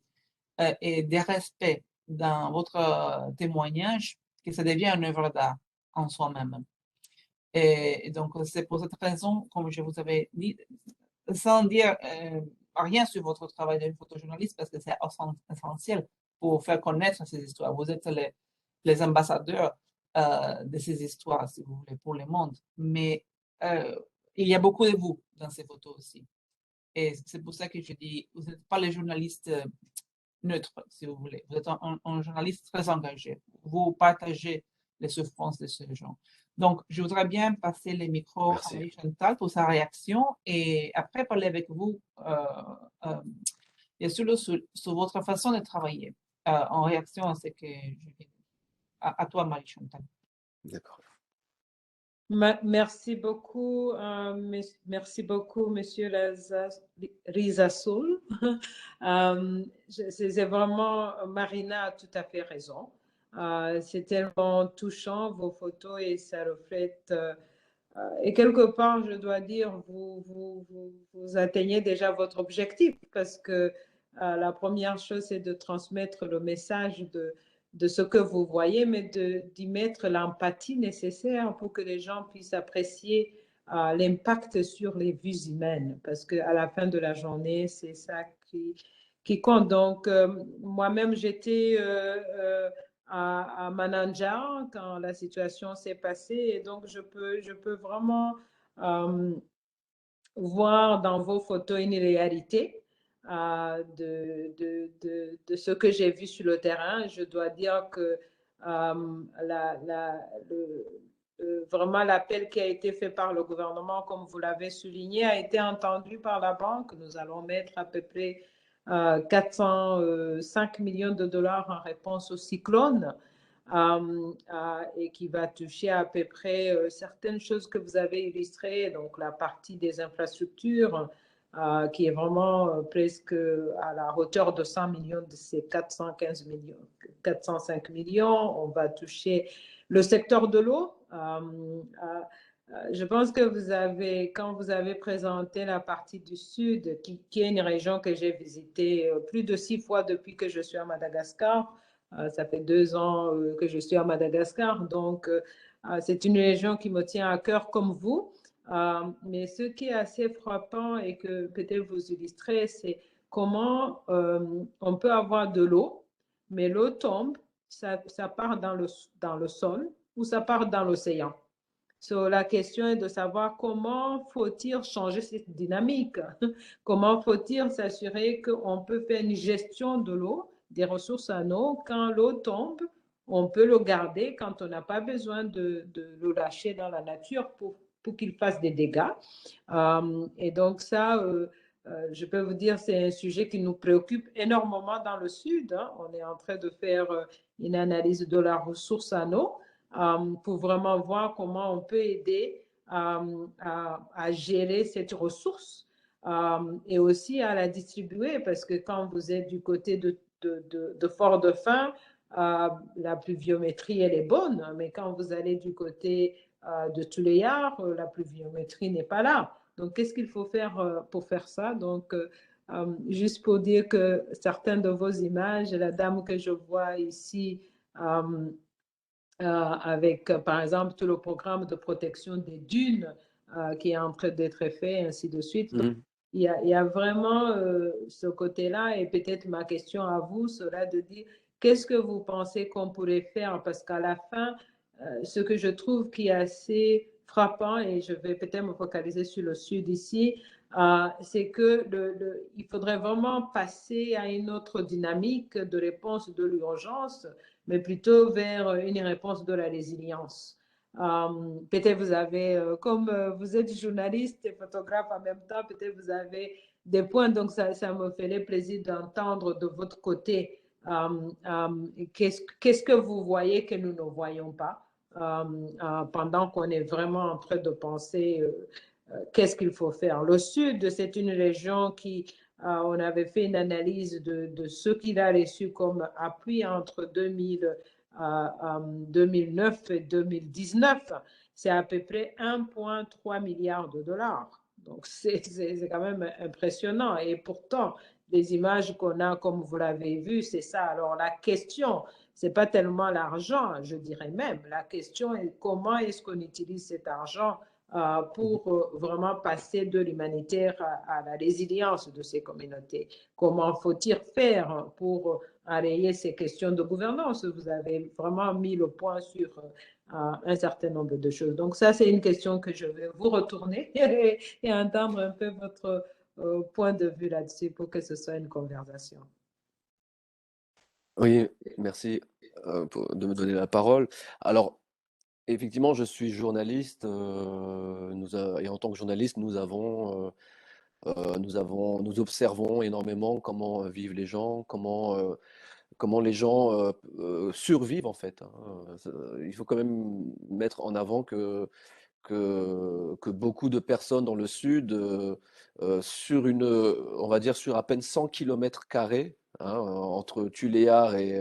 Speaker 1: et de respect dans votre témoignage que ça devient une œuvre d'art en soi-même. Et donc, c'est pour cette raison, comme je vous avais dit, sans dire rien sur votre travail de photojournaliste, parce que c'est essentiel pour faire connaître ces histoires. Vous êtes les ambassadeurs de ces histoires, si vous voulez, pour le monde. Mais il y a beaucoup de vous dans ces photos aussi. Et c'est pour ça que je dis, vous n'êtes pas les journalistes neutres, si vous voulez. Vous êtes un journaliste très engagé. Vous partagez les souffrances de ces gens. Donc, je voudrais bien passer les micros à Marie-Chantal pour sa réaction et après parler avec vous, bien sûr, sur votre façon de travailler en réaction à ce que je viens. À toi, Marie-Chantal.
Speaker 2: D'accord.
Speaker 3: Merci beaucoup, Monsieur Rizasoul. C'est vraiment, Marina a tout à fait raison. C'est tellement touchant, vos photos, et ça reflète. Et quelque part, je dois dire, vous atteignez déjà votre objectif, parce que la première chose, c'est de transmettre le message de ce que vous voyez, mais d'y mettre l'empathie nécessaire pour que les gens puissent apprécier l'impact sur les vies humaines, parce qu'à la fin de la journée, c'est ça qui compte. Donc, moi-même, j'étais à Mananja quand la situation s'est passée, et donc je peux vraiment voir dans vos photos une réalité de ce que j'ai vu sur le terrain. Je dois dire que vraiment l'appel qui a été fait par le gouvernement, comme vous l'avez souligné, a été entendu par la banque. Nous allons mettre à peu près 405 millions de dollars en réponse au cyclone. Et qui va toucher à peu près certaines choses que vous avez illustrées, donc la partie des infrastructures, qui est vraiment presque à la hauteur de 100 millions de ces 405 millions. On va toucher le secteur de l'eau. Je pense que quand vous avez présenté la partie du Sud, qui est une région que j'ai visitée plus de 6 fois depuis que je suis à Madagascar. Ça fait 2 ans que je suis à Madagascar, donc c'est une région qui me tient à cœur comme vous. Mais ce qui est assez frappant et que peut-être vous illustrez, c'est comment on peut avoir de l'eau, mais l'eau tombe, ça part dans le sol ou ça part dans l'océan. La question est de savoir comment faut-il changer cette dynamique. Comment faut-il s'assurer qu'on peut faire une gestion de l'eau, des ressources en eau. Quand l'eau tombe, on peut le garder quand on n'a pas besoin de le lâcher dans la nature pour qu'il fasse des dégâts. Et donc ça, je peux vous dire, c'est un sujet qui nous préoccupe énormément dans le Sud. On est en train de faire une analyse de la ressource en eau pour vraiment voir comment on peut aider à gérer cette ressource et aussi à la distribuer, parce que quand vous êtes du côté de Fort-Dauphin, la pluviométrie, elle est bonne, mais quand vous allez du côté de Tuléar, la pluviométrie n'est pas là. Donc, qu'est-ce qu'il faut faire pour faire ça? Donc, juste pour dire que certaines de vos images, la dame que je vois ici, avec, par exemple, tout le programme de protection des dunes qui est en train d'être fait, ainsi de suite. Donc, il y a vraiment ce côté-là, et peut-être ma question à vous sera de dire, qu'est-ce que vous pensez qu'on pourrait faire? Parce qu'à la fin, ce que je trouve qui est assez frappant, et je vais peut-être me focaliser sur le Sud ici, c'est que il faudrait vraiment passer à une autre dynamique de réponse de l'urgence, mais plutôt vers une réponse de la résilience. Peut-être vous avez, comme vous êtes journaliste et photographe en même temps, peut-être vous avez des points, donc ça me fait plaisir d'entendre de votre côté qu'est-ce que vous voyez que nous ne voyons pas pendant qu'on est vraiment en train de penser qu'est-ce qu'il faut faire. Le Sud, c'est une région qui, on avait fait une analyse de ce qu'il a reçu comme appui entre 2000 en 2009 et 2019, c'est à peu près 1,3 milliard de dollars. Donc, c'est quand même impressionnant. Et pourtant, les images qu'on a, comme vous l'avez vu, c'est ça. Alors, la question, c'est pas tellement l'argent, je dirais même. La question est comment est-ce qu'on utilise cet argent pour vraiment passer de l'humanitaire à la résilience de ces communautés. Comment faut-il faire pour enrayer ces questions de gouvernance? Vous avez vraiment mis le point sur un certain nombre de choses. Donc ça, c'est une question que je vais vous retourner et entendre un peu votre point de vue là-dessus pour que ce soit une conversation.
Speaker 2: Oui, merci de me donner la parole. Alors, effectivement, je suis journaliste et en tant que journaliste, nous observons énormément comment vivent les gens, comment les gens survivent en fait, hein. Il faut quand même mettre en avant que beaucoup de personnes dans le sud, on va dire sur à peine 100 km², hein, entre Tuléar et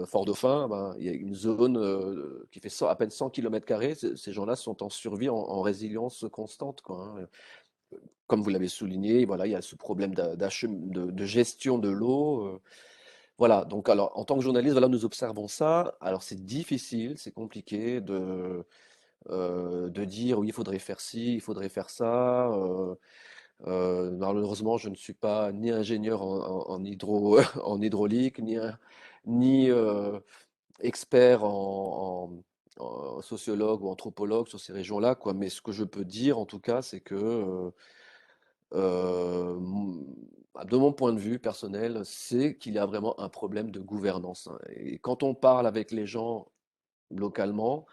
Speaker 2: Fort-Dauphin, ben, il y a une zone qui fait à peine 100 km². Ces gens-là sont en survie, en résilience constante, quoi, hein. Comme vous l'avez souligné, voilà, il y a ce problème de gestion de l'eau. Voilà, donc alors en tant que journaliste, voilà, nous observons ça. Alors c'est difficile, c'est compliqué de dire oui, il faudrait faire ci, il faudrait faire ça. Malheureusement, je ne suis pas ni ingénieur en hydraulique, ni expert en sociologue ou anthropologue sur ces régions-là, quoi. Mais ce que je peux dire, en tout cas, c'est que, de mon point de vue personnel, c'est qu'il y a vraiment un problème de gouvernance, hein. Et quand on parle avec les gens localement,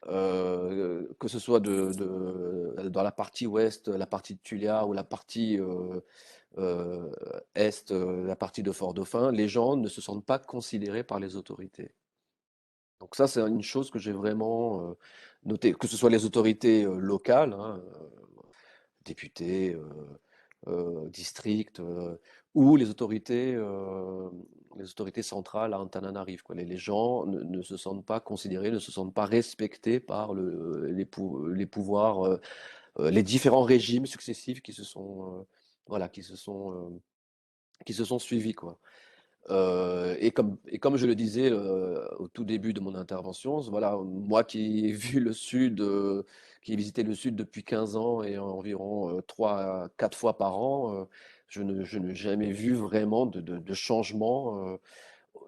Speaker 2: que ce soit dans la partie ouest, la partie de Tulia ou la partie euh, est, la partie de Fort-Dauphin, les gens ne se sentent pas considérés par les autorités. Donc ça, c'est une chose que j'ai vraiment notée, que ce soit les autorités locales, hein, députés, districts, ou les autorités centrales à Antananarive, quoi. Les gens ne se sentent pas considérés, ne se sentent pas respectés par les pouvoirs, les différents régimes successifs voilà, qui se sont suivis, quoi. Et comme je le disais au tout début de mon intervention, voilà, moi qui ai vu le Sud, qui ai visité le Sud depuis 15 ans et environ 3 à 4 fois par an, je n'ai jamais vu vraiment de changement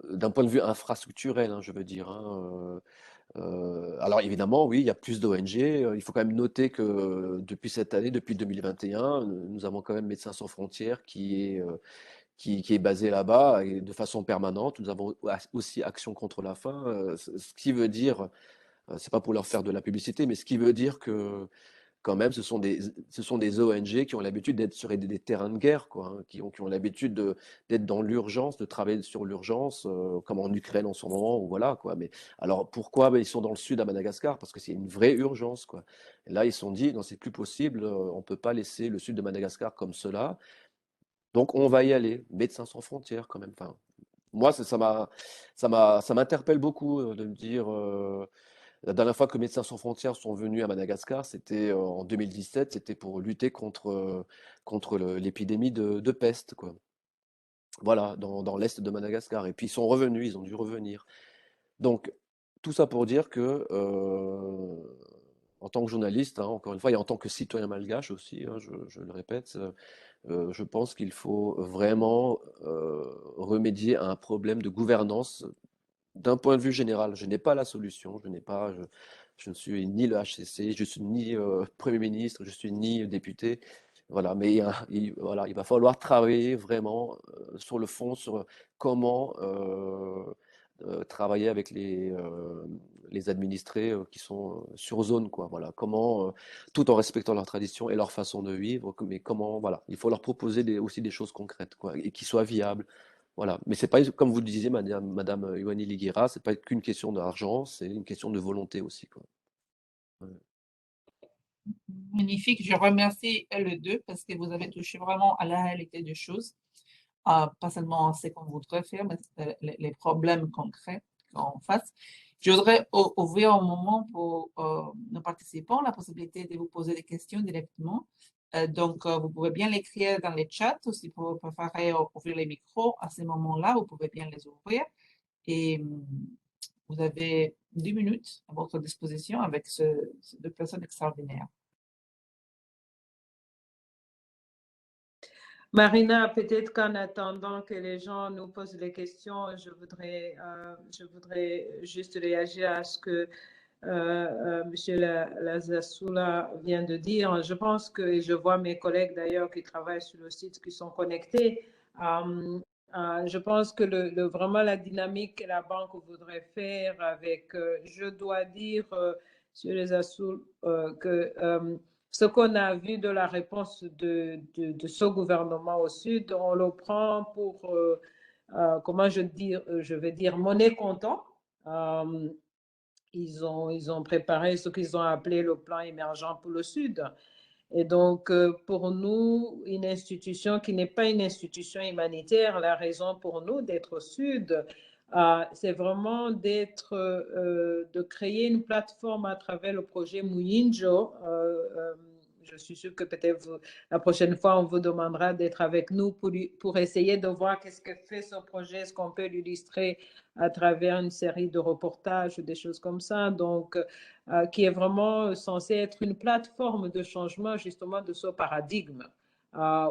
Speaker 2: d'un point de vue infrastructurel, hein, je veux dire, hein. Alors évidemment, oui, il y a plus d'ONG. Il faut quand même noter que depuis cette année, depuis 2021, nous avons quand même Médecins sans frontières qui est basé là-bas et de façon permanente. Nous avons aussi Action contre la faim, ce qui veut dire, c'est pas pour leur faire de la publicité, mais ce qui veut dire que quand même, ce sont des ONG qui ont l'habitude d'être sur des terrains de guerre, quoi, hein, qui ont l'habitude d'être dans l'urgence, de travailler sur l'urgence, comme en Ukraine en ce moment, ou voilà, quoi. Mais alors pourquoi? Ben, ils sont dans le sud à Madagascar, parce que c'est une vraie urgence, quoi. Et là, ils se sont dit, non, c'est plus possible, on peut pas laisser le sud de Madagascar comme cela. Donc on va y aller. Médecins sans frontières, quand même. Enfin, moi, ça m'interpelle beaucoup de me dire. La dernière fois que Médecins sans frontières sont venus à Madagascar, c'était en 2017, c'était pour lutter contre l'épidémie de peste, quoi. Voilà, dans l'est de Madagascar. Et puis ils sont revenus, ils ont dû revenir. Donc, tout ça pour dire que, en tant que journaliste, hein, encore une fois, et en tant que citoyen malgache aussi, hein, je le répète, je pense qu'il faut vraiment remédier à un problème de gouvernance d'un point de vue général. Je n'ai pas la solution, je ne suis ni le HCC, je suis ni Premier ministre, je suis ni député. Voilà, mais voilà, il va falloir travailler vraiment sur le fond, sur comment travailler avec les administrés qui sont sur zone, quoi. Voilà, comment, tout en respectant leurs traditions et leur façon de vivre, mais comment, voilà, il faut leur proposer aussi des choses concrètes, quoi, et qui soient viables. Voilà, mais c'est pas, comme vous le disiez, Madame Ioanni Liguera, c'est pas qu'une question d'argent, c'est une question de volonté aussi, quoi. Ouais.
Speaker 1: Magnifique, je remercie les deux parce que vous avez touché vraiment à la réalité des choses. pas seulement ce qu'on voudrait faire, mais les problèmes concrets qu'on face. Je voudrais ouvrir un moment pour nos participants la possibilité de vous poser des questions directement. Donc, vous pouvez bien l'écrire dans les chats ou si vous préférez ouvrir les micros à ce moment-là, vous pouvez bien les ouvrir. Et vous avez 10 minutes à votre disposition avec ces deux personnes extraordinaires.
Speaker 3: Marina, peut-être qu'en attendant que les gens nous posent les questions, je voudrais juste réagir à ce que M. Lazassoula vient de dire. Je pense que, et je vois mes collègues d'ailleurs qui travaillent sur le site qui sont connectés, je pense que vraiment la dynamique que la banque voudrait faire avec, je dois dire, M. Lazassoula, que ce qu'on a vu de la réponse de ce gouvernement au Sud, on le prend pour, comment je vais dire, monnaie comptant. Ils ont préparé ce qu'ils ont appelé le plan émergent pour le Sud. Et donc, pour nous, une institution qui n'est pas une institution humanitaire, la raison pour nous d'être au Sud, c'est vraiment de créer une plateforme à travers le projet Muyinjo. Je suis sûre que peut-être la prochaine fois, on vous demandera d'être avec nous pour essayer de voir qu'est-ce que fait ce projet, est-ce qu'on peut l'illustrer à travers une série de reportages ou des choses comme ça. Donc, qui est vraiment censé être une plateforme de changement justement de ce paradigme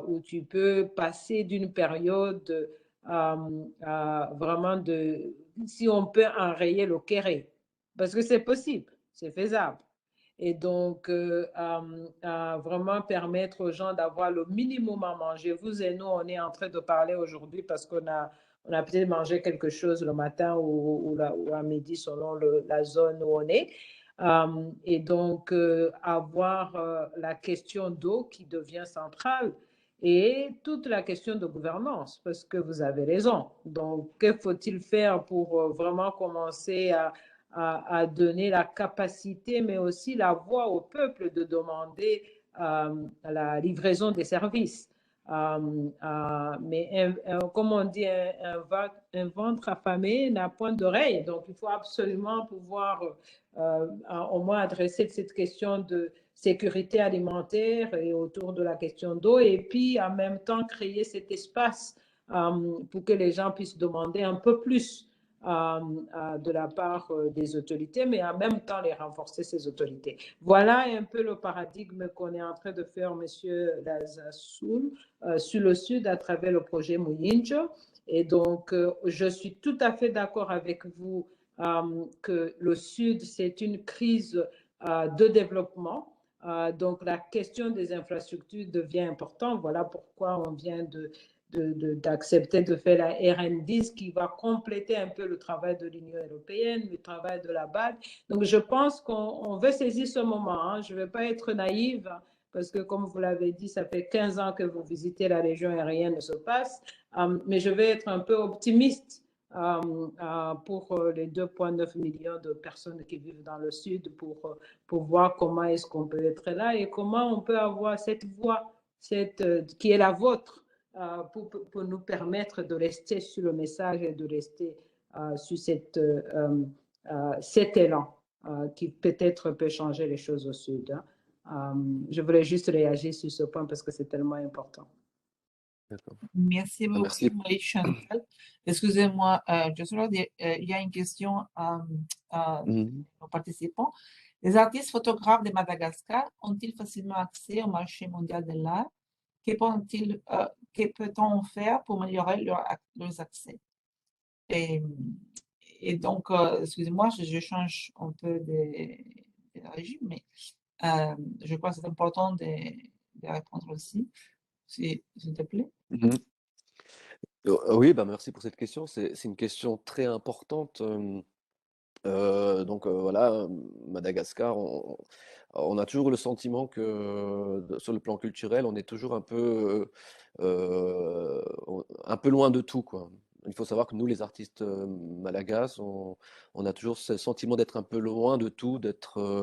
Speaker 3: où tu peux passer d'une période vraiment si on peut enrayer le kéré, parce que c'est possible, c'est faisable. Et donc, vraiment permettre aux gens d'avoir le minimum à manger. Vous et nous, on est en train de parler aujourd'hui parce qu'on a peut-être mangé quelque chose le matin ou à midi selon la zone où on est. Et donc, avoir la question d'eau qui devient centrale et toute la question de gouvernance, parce que vous avez raison. Donc, que faut-il faire pour vraiment commencer à donner la capacité, mais aussi la voix au peuple de demander la livraison des services. Mais comme on dit, un ventre affamé n'a point d'oreille. Donc, il faut absolument pouvoir au moins adresser cette question de sécurité alimentaire et autour de la question d'eau, et puis en même temps créer cet espace pour que les gens puissent demander un peu plus de la part des autorités, mais en même temps les renforcer ces autorités. Voilà un peu le paradigme qu'on est en train de faire, Monsieur Lazassoula, sur le Sud à travers le projet Muyinjo. Et donc, je suis tout à fait d'accord avec vous que le Sud, c'est une crise de développement. Donc, la question des infrastructures devient importante. Voilà pourquoi on vient d'accepter de faire la RN10 qui va compléter un peu le travail de l'Union européenne, le travail de la BAD. Donc, je pense qu'on veut saisir ce moment. Hein. Je ne vais pas être naïve parce que, comme vous l'avez dit, ça fait 15 ans que vous visitez la région et rien ne se passe. Mais je vais être un peu optimiste pour les 2,9 millions de personnes qui vivent dans le Sud pour voir comment est-ce qu'on peut être là et comment on peut avoir cette voix qui est la vôtre pour nous permettre de rester sur le message et de rester sur cet élan qui peut-être peut changer les choses au Sud. Je voulais juste réagir sur ce point parce que c'est tellement important.
Speaker 1: Merci beaucoup,
Speaker 2: Merci.
Speaker 1: Marie-Chantal. Excusez-moi, il y a une question aux participants. Les artistes photographes de Madagascar ont-ils facilement accès au marché mondial de l'art? Que peut-on faire pour améliorer leurs accès? Et donc, excusez-moi, je change un peu de régime, mais je crois que c'est important de répondre aussi, s'il te plaît.
Speaker 2: Oui, bah merci pour cette question. C'est une question très importante. Donc voilà, Madagascar, on a toujours le sentiment que sur le plan culturel, on est toujours un peu loin de tout, quoi. Il faut savoir que nous, les artistes malagasy, on a toujours ce sentiment d'être un peu loin de tout,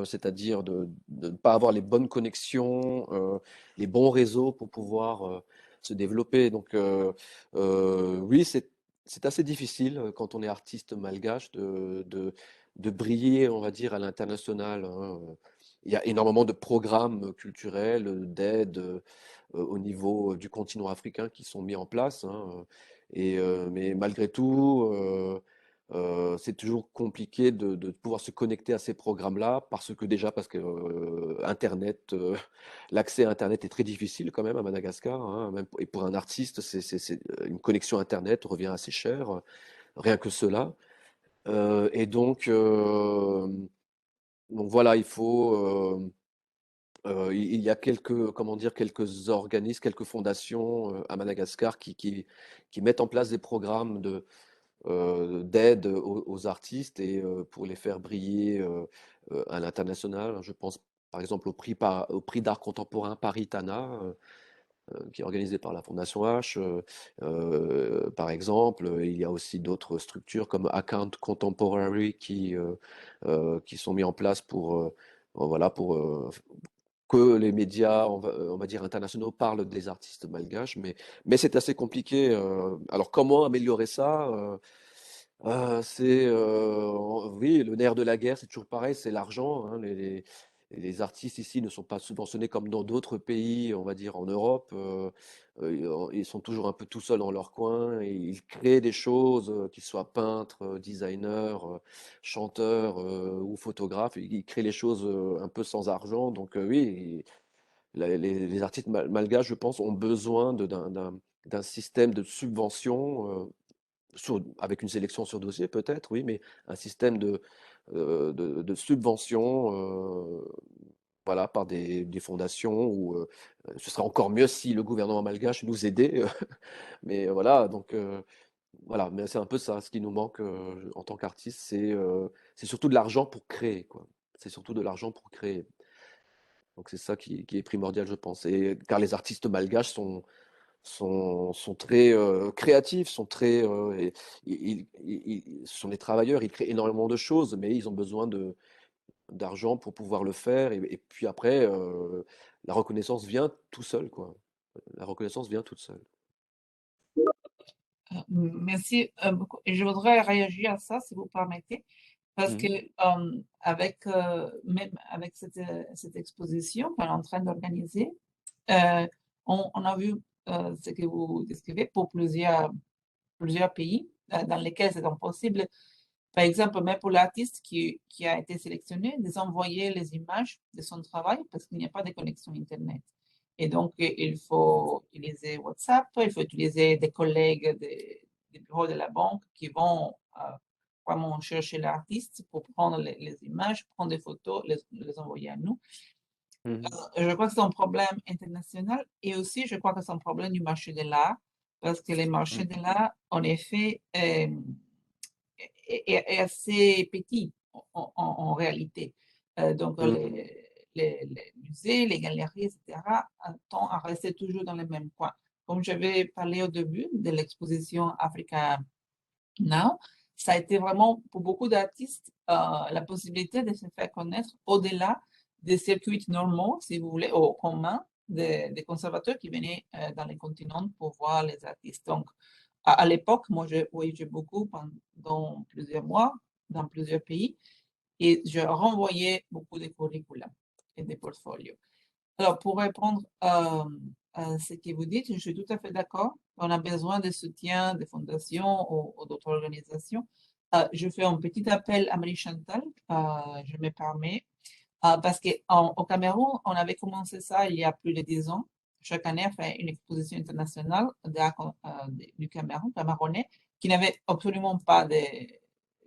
Speaker 2: c'est-à-dire de ne pas avoir les bonnes connexions, les bons réseaux pour pouvoir se développer. Donc, oui, c'est assez difficile quand on est artiste malgache de briller, on va dire, à l'international, hein. Il y a énormément de programmes culturels, d'aide au niveau du continent africain qui sont mis en place, hein. Mais malgré tout, c'est toujours compliqué de pouvoir se connecter à ces programmes-là parce que Internet, l'accès à Internet est très difficile quand même à Madagascar, hein, et pour un artiste, une connexion Internet revient assez cher, rien que cela. Et donc voilà, il y a comment dire, quelques organismes, quelques fondations à Madagascar qui mettent en place des programmes d'aide aux artistes et pour les faire briller à l'international. Je pense par exemple au prix d'art contemporain Paris-Tana, qui est organisé par la Fondation H. Par exemple, il y a aussi d'autres structures comme Account Contemporary qui sont mis en place voilà, que les médias, on va dire internationaux, parlent des artistes malgaches, mais c'est assez compliqué. Alors, comment améliorer ça? Oui, le nerf de la guerre, c'est toujours pareil, c'est l'argent, hein. Les artistes ici ne sont pas subventionnés comme dans d'autres pays, on va dire en Europe. Ils sont toujours un peu tout seuls dans leur coin et ils créent des choses, qu'ils soient peintres, designers, chanteurs ou photographes. Ils créent les choses un peu sans argent. Donc oui, les artistes malgaches, je pense, ont besoin d'un système de subvention avec une sélection sur dossier peut-être, oui, mais un système de subvention, voilà, par des fondations, ou ce serait encore mieux si le gouvernement malgache nous aidait, mais voilà, donc voilà, mais c'est un peu ça, ce qui nous manque en tant qu'artiste, c'est surtout de l'argent pour créer, quoi. C'est surtout de l'argent pour créer. Donc c'est ça qui est primordial, je pense. Et car les artistes malgaches sont très créatifs, sont très, ce sont des travailleurs, ils créent énormément de choses, mais ils ont besoin d'argent pour pouvoir le faire. Et puis après, la reconnaissance vient tout seul, quoi. La reconnaissance vient toute seule.
Speaker 1: Merci beaucoup. Et je voudrais réagir à ça, si vous permettez, parce que
Speaker 2: Mhm.
Speaker 1: même avec cette exposition qu'on est en train d'organiser, euh, on a vu ce que vous décrivez pour plusieurs pays dans lesquels c'est impossible, par exemple, même pour l'artiste qui a été sélectionné, de s'envoyer les images de son travail parce qu'il n'y a pas de connexion Internet. Et donc, il faut utiliser WhatsApp, il faut utiliser des collègues des bureaux de la banque qui vont vraiment chercher l'artiste pour prendre les images, prendre des photos, les envoyer à nous.
Speaker 2: Mhm.
Speaker 1: Je crois que c'est un problème international et aussi, je crois que c'est un problème du marché de l'art parce que le marché
Speaker 2: Mhm.
Speaker 1: de l'art, en effet, est assez petit en réalité. Donc,
Speaker 2: Mhm.
Speaker 1: les musées, les galeries, etc., tendent à rester toujours dans le même coin. Comme j'avais parlé au début de l'exposition Africa Now, ça a été vraiment pour beaucoup d'artistes la possibilité de se faire connaître au-delà des circuits normaux, si vous voulez, au commun des conservateurs qui venaient dans les continents pour voir les artistes. Donc, à l'époque, moi, je voyageais beaucoup pendant plusieurs mois dans plusieurs pays et je renvoyais beaucoup de curriculum et des portfolios. Alors, pour répondre à ce que vous dites, je suis tout à fait d'accord. On a besoin de soutien des fondations ou d'autres organisations. Je fais un petit appel à Marie Chantal, je me permets, parce qu'au Cameroun, on avait commencé ça il y a plus de 10 ans. Chaque année, on fait une exposition internationale du Cameroun, camerounais, qui n'avait absolument pas de,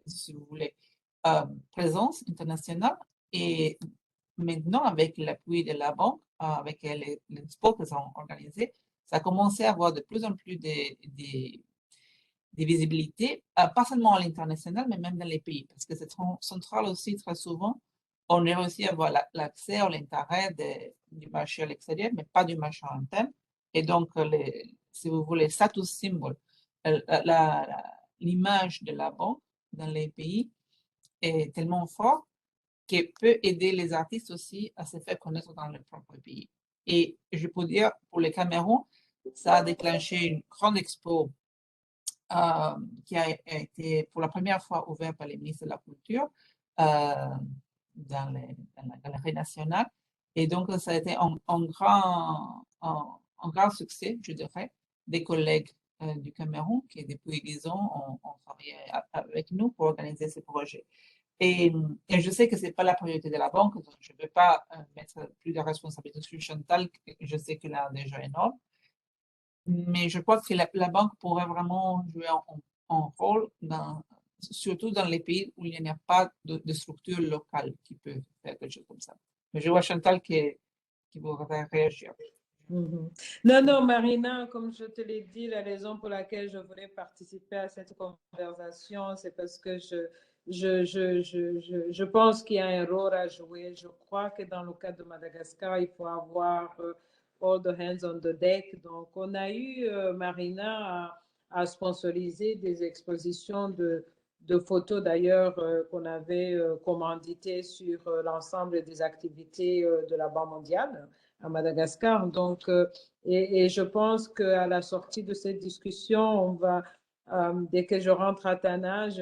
Speaker 1: si vous voulez, présence internationale. Et maintenant, avec l'appui de la banque, avec les sports qu'ils ont organisés, ça a commencé à avoir de plus en plus des visibilités, pas seulement à l'international, mais même dans les pays, parce que c'est central aussi très souvent. On a réussi à avoir l'accès à l'intérêt du marché à l'extérieur, mais pas du marché interne. Et donc, si vous voulez, status symbol, l'image de la banque dans les pays est tellement forte qui peut aider les artistes aussi à se faire connaître dans leur propre pays. Et je peux dire, pour le Cameroun, ça a déclenché une grande expo qui a été pour la première fois ouverte par les ministres de la Culture dans la Galerie nationale. Et donc, ça a été un grand succès, je dirais, des collègues du Cameroun qui, depuis 10 ans, ont travaillé avec nous pour organiser ce projet. Et je sais que ce n'est pas la priorité de la banque, donc je ne vais pas mettre plus de responsabilité sur Chantal, je sais qu'elle a déjà énorme. Mais je crois que la banque pourrait vraiment jouer un rôle, surtout dans les pays où il n'y a pas de structure locale qui peut faire quelque chose comme ça. Mais je vois Chantal qui voudrait réagir.
Speaker 3: Mhm. Non, non, Marina, comme je te l'ai dit, la raison pour laquelle je voulais participer à cette conversation, c'est parce que je pense qu'il y a un rôle à jouer. Je crois que dans le cas de Madagascar, il faut avoir all the hands on the deck. Donc, on a eu, Marina, à sponsoriser des expositions de photos d'ailleurs qu'on avait commanditées sur l'ensemble des activités de la Banque mondiale à Madagascar. Donc, et je pense qu'à la sortie de cette discussion, on va, dès que je rentre à Tana, je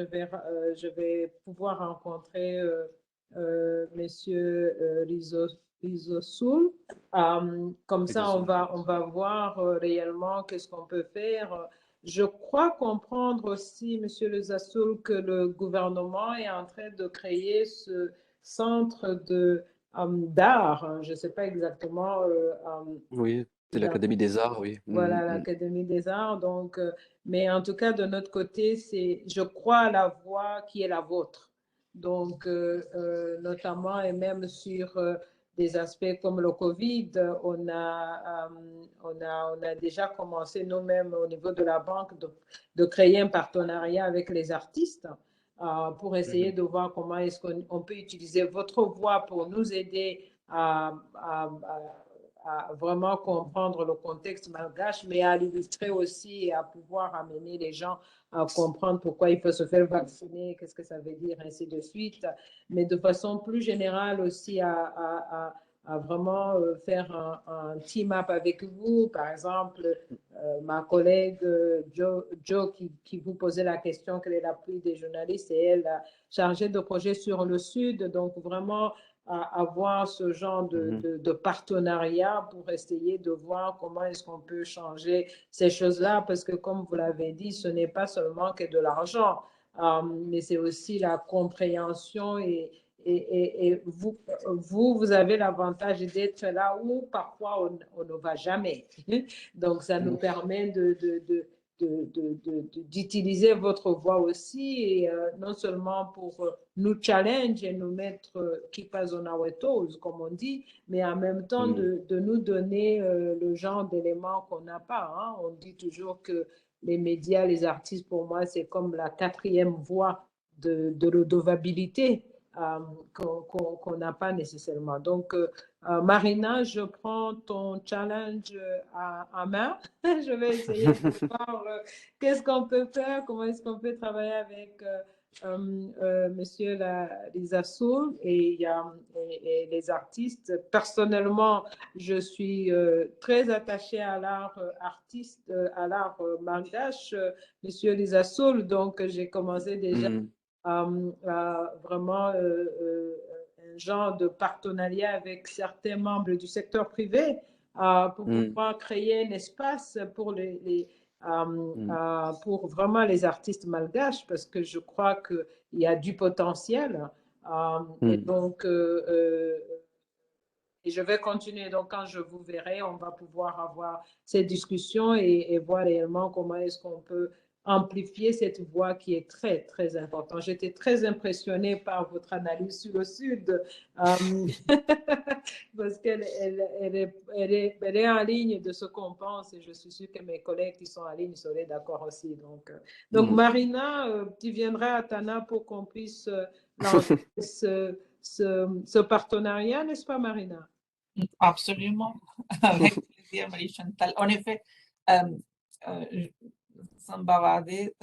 Speaker 3: vais pouvoir rencontrer Monsieur Rizosoul. Comme ça, on va voir réellement qu'est-ce qu'on peut faire. Je crois comprendre aussi, Monsieur Rizosoul, que le gouvernement est en train de créer ce centre d'art. Je ne sais pas exactement.
Speaker 2: Oui, c'est l'Académie des Arts, oui.
Speaker 3: Voilà, l'Académie des Arts. Donc, mais en tout cas, de notre côté, je crois, la voie qui est la vôtre. Donc, notamment et même sur des aspects comme le Covid, on a déjà commencé nous-mêmes au niveau de la banque de créer un partenariat avec les artistes pour essayer de voir comment est-ce qu'on peut utiliser votre voix pour nous aider à vraiment comprendre le contexte malgache, mais à l'illustrer aussi et à pouvoir amener les gens à comprendre pourquoi il faut se faire vacciner, qu'est-ce que ça veut dire, ainsi de suite. Mais de façon plus générale aussi à vraiment faire un team-up avec vous. Par exemple, ma collègue Jo qui vous posait la question, quelle est l'appui des journalistes, et elle a chargé de projet sur le Sud. Donc, vraiment, à avoir ce genre de partenariat pour essayer de voir comment est-ce qu'on peut changer ces choses-là, parce que comme vous l'avez dit, ce n'est pas seulement que de l'argent, mais c'est aussi la compréhension et vous avez l'avantage d'être là où parfois on ne va jamais. Donc, ça nous permet d'utiliser votre voix aussi, et non seulement pour nous challenge et nous mettre keep us on our toes, comme on dit, mais en même temps de nous donner le genre d'éléments qu'on n'a pas. Hein. On dit toujours que les médias, les artistes, pour moi, c'est comme la quatrième voie de redevabilité qu'on n'a pas nécessairement. Donc, Marina, je prends ton challenge à main. Je vais essayer de voir qu'est-ce qu'on peut faire, comment est-ce qu'on peut travailler avec Monsieur Lisa Soul et les artistes. Personnellement, je suis très attachée à l'art artiste, à l'art malgache, Monsieur Lisa Soul. Donc, j'ai commencé déjà vraiment un genre de partenariat avec certains membres du secteur privé pour pouvoir créer un espace pour pour vraiment les artistes malgaches, parce que je crois qu'il y a du potentiel. Et donc, et je vais continuer. Donc, quand je vous verrai, on va pouvoir avoir ces discussions et voir réellement comment est-ce qu'on peut amplifier cette voix qui est très, très importante. J'étais très impressionnée par votre analyse sur le Sud, parce qu'elle est en ligne de ce qu'on pense, et je suis sûre que mes collègues qui sont en ligne seraient d'accord aussi. Donc Marina, tu viendras à Tana pour qu'on puisse lancer ce partenariat, n'est-ce pas, Marina?
Speaker 1: Absolument, avec plaisir, Marie-Chantal. En effet, sans bavarder,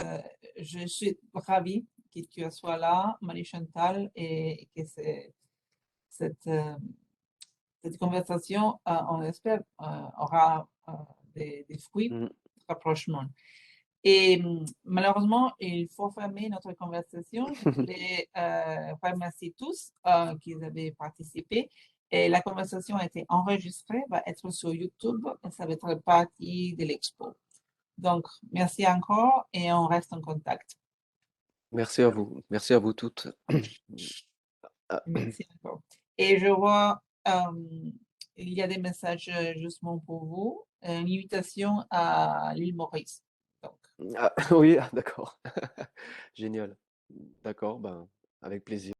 Speaker 1: je suis ravie que tu sois là, Marie-Chantal, et que cette conversation, on espère, aura des fruits
Speaker 2: Mm.
Speaker 1: de rapprochement. Et malheureusement, il faut fermer notre conversation. Je voulais remercier tous qui avaient participé. Et la conversation a été enregistrée, va être sur YouTube et ça va être partie de l'expo. Donc, merci encore et on reste en contact.
Speaker 2: Merci à vous. Merci à vous toutes.
Speaker 1: Merci encore. Et je vois, il y a des messages justement pour vous. Une invitation à l'île Maurice. Donc,
Speaker 2: Ah, oui, d'accord. Génial. D'accord, ben, avec plaisir.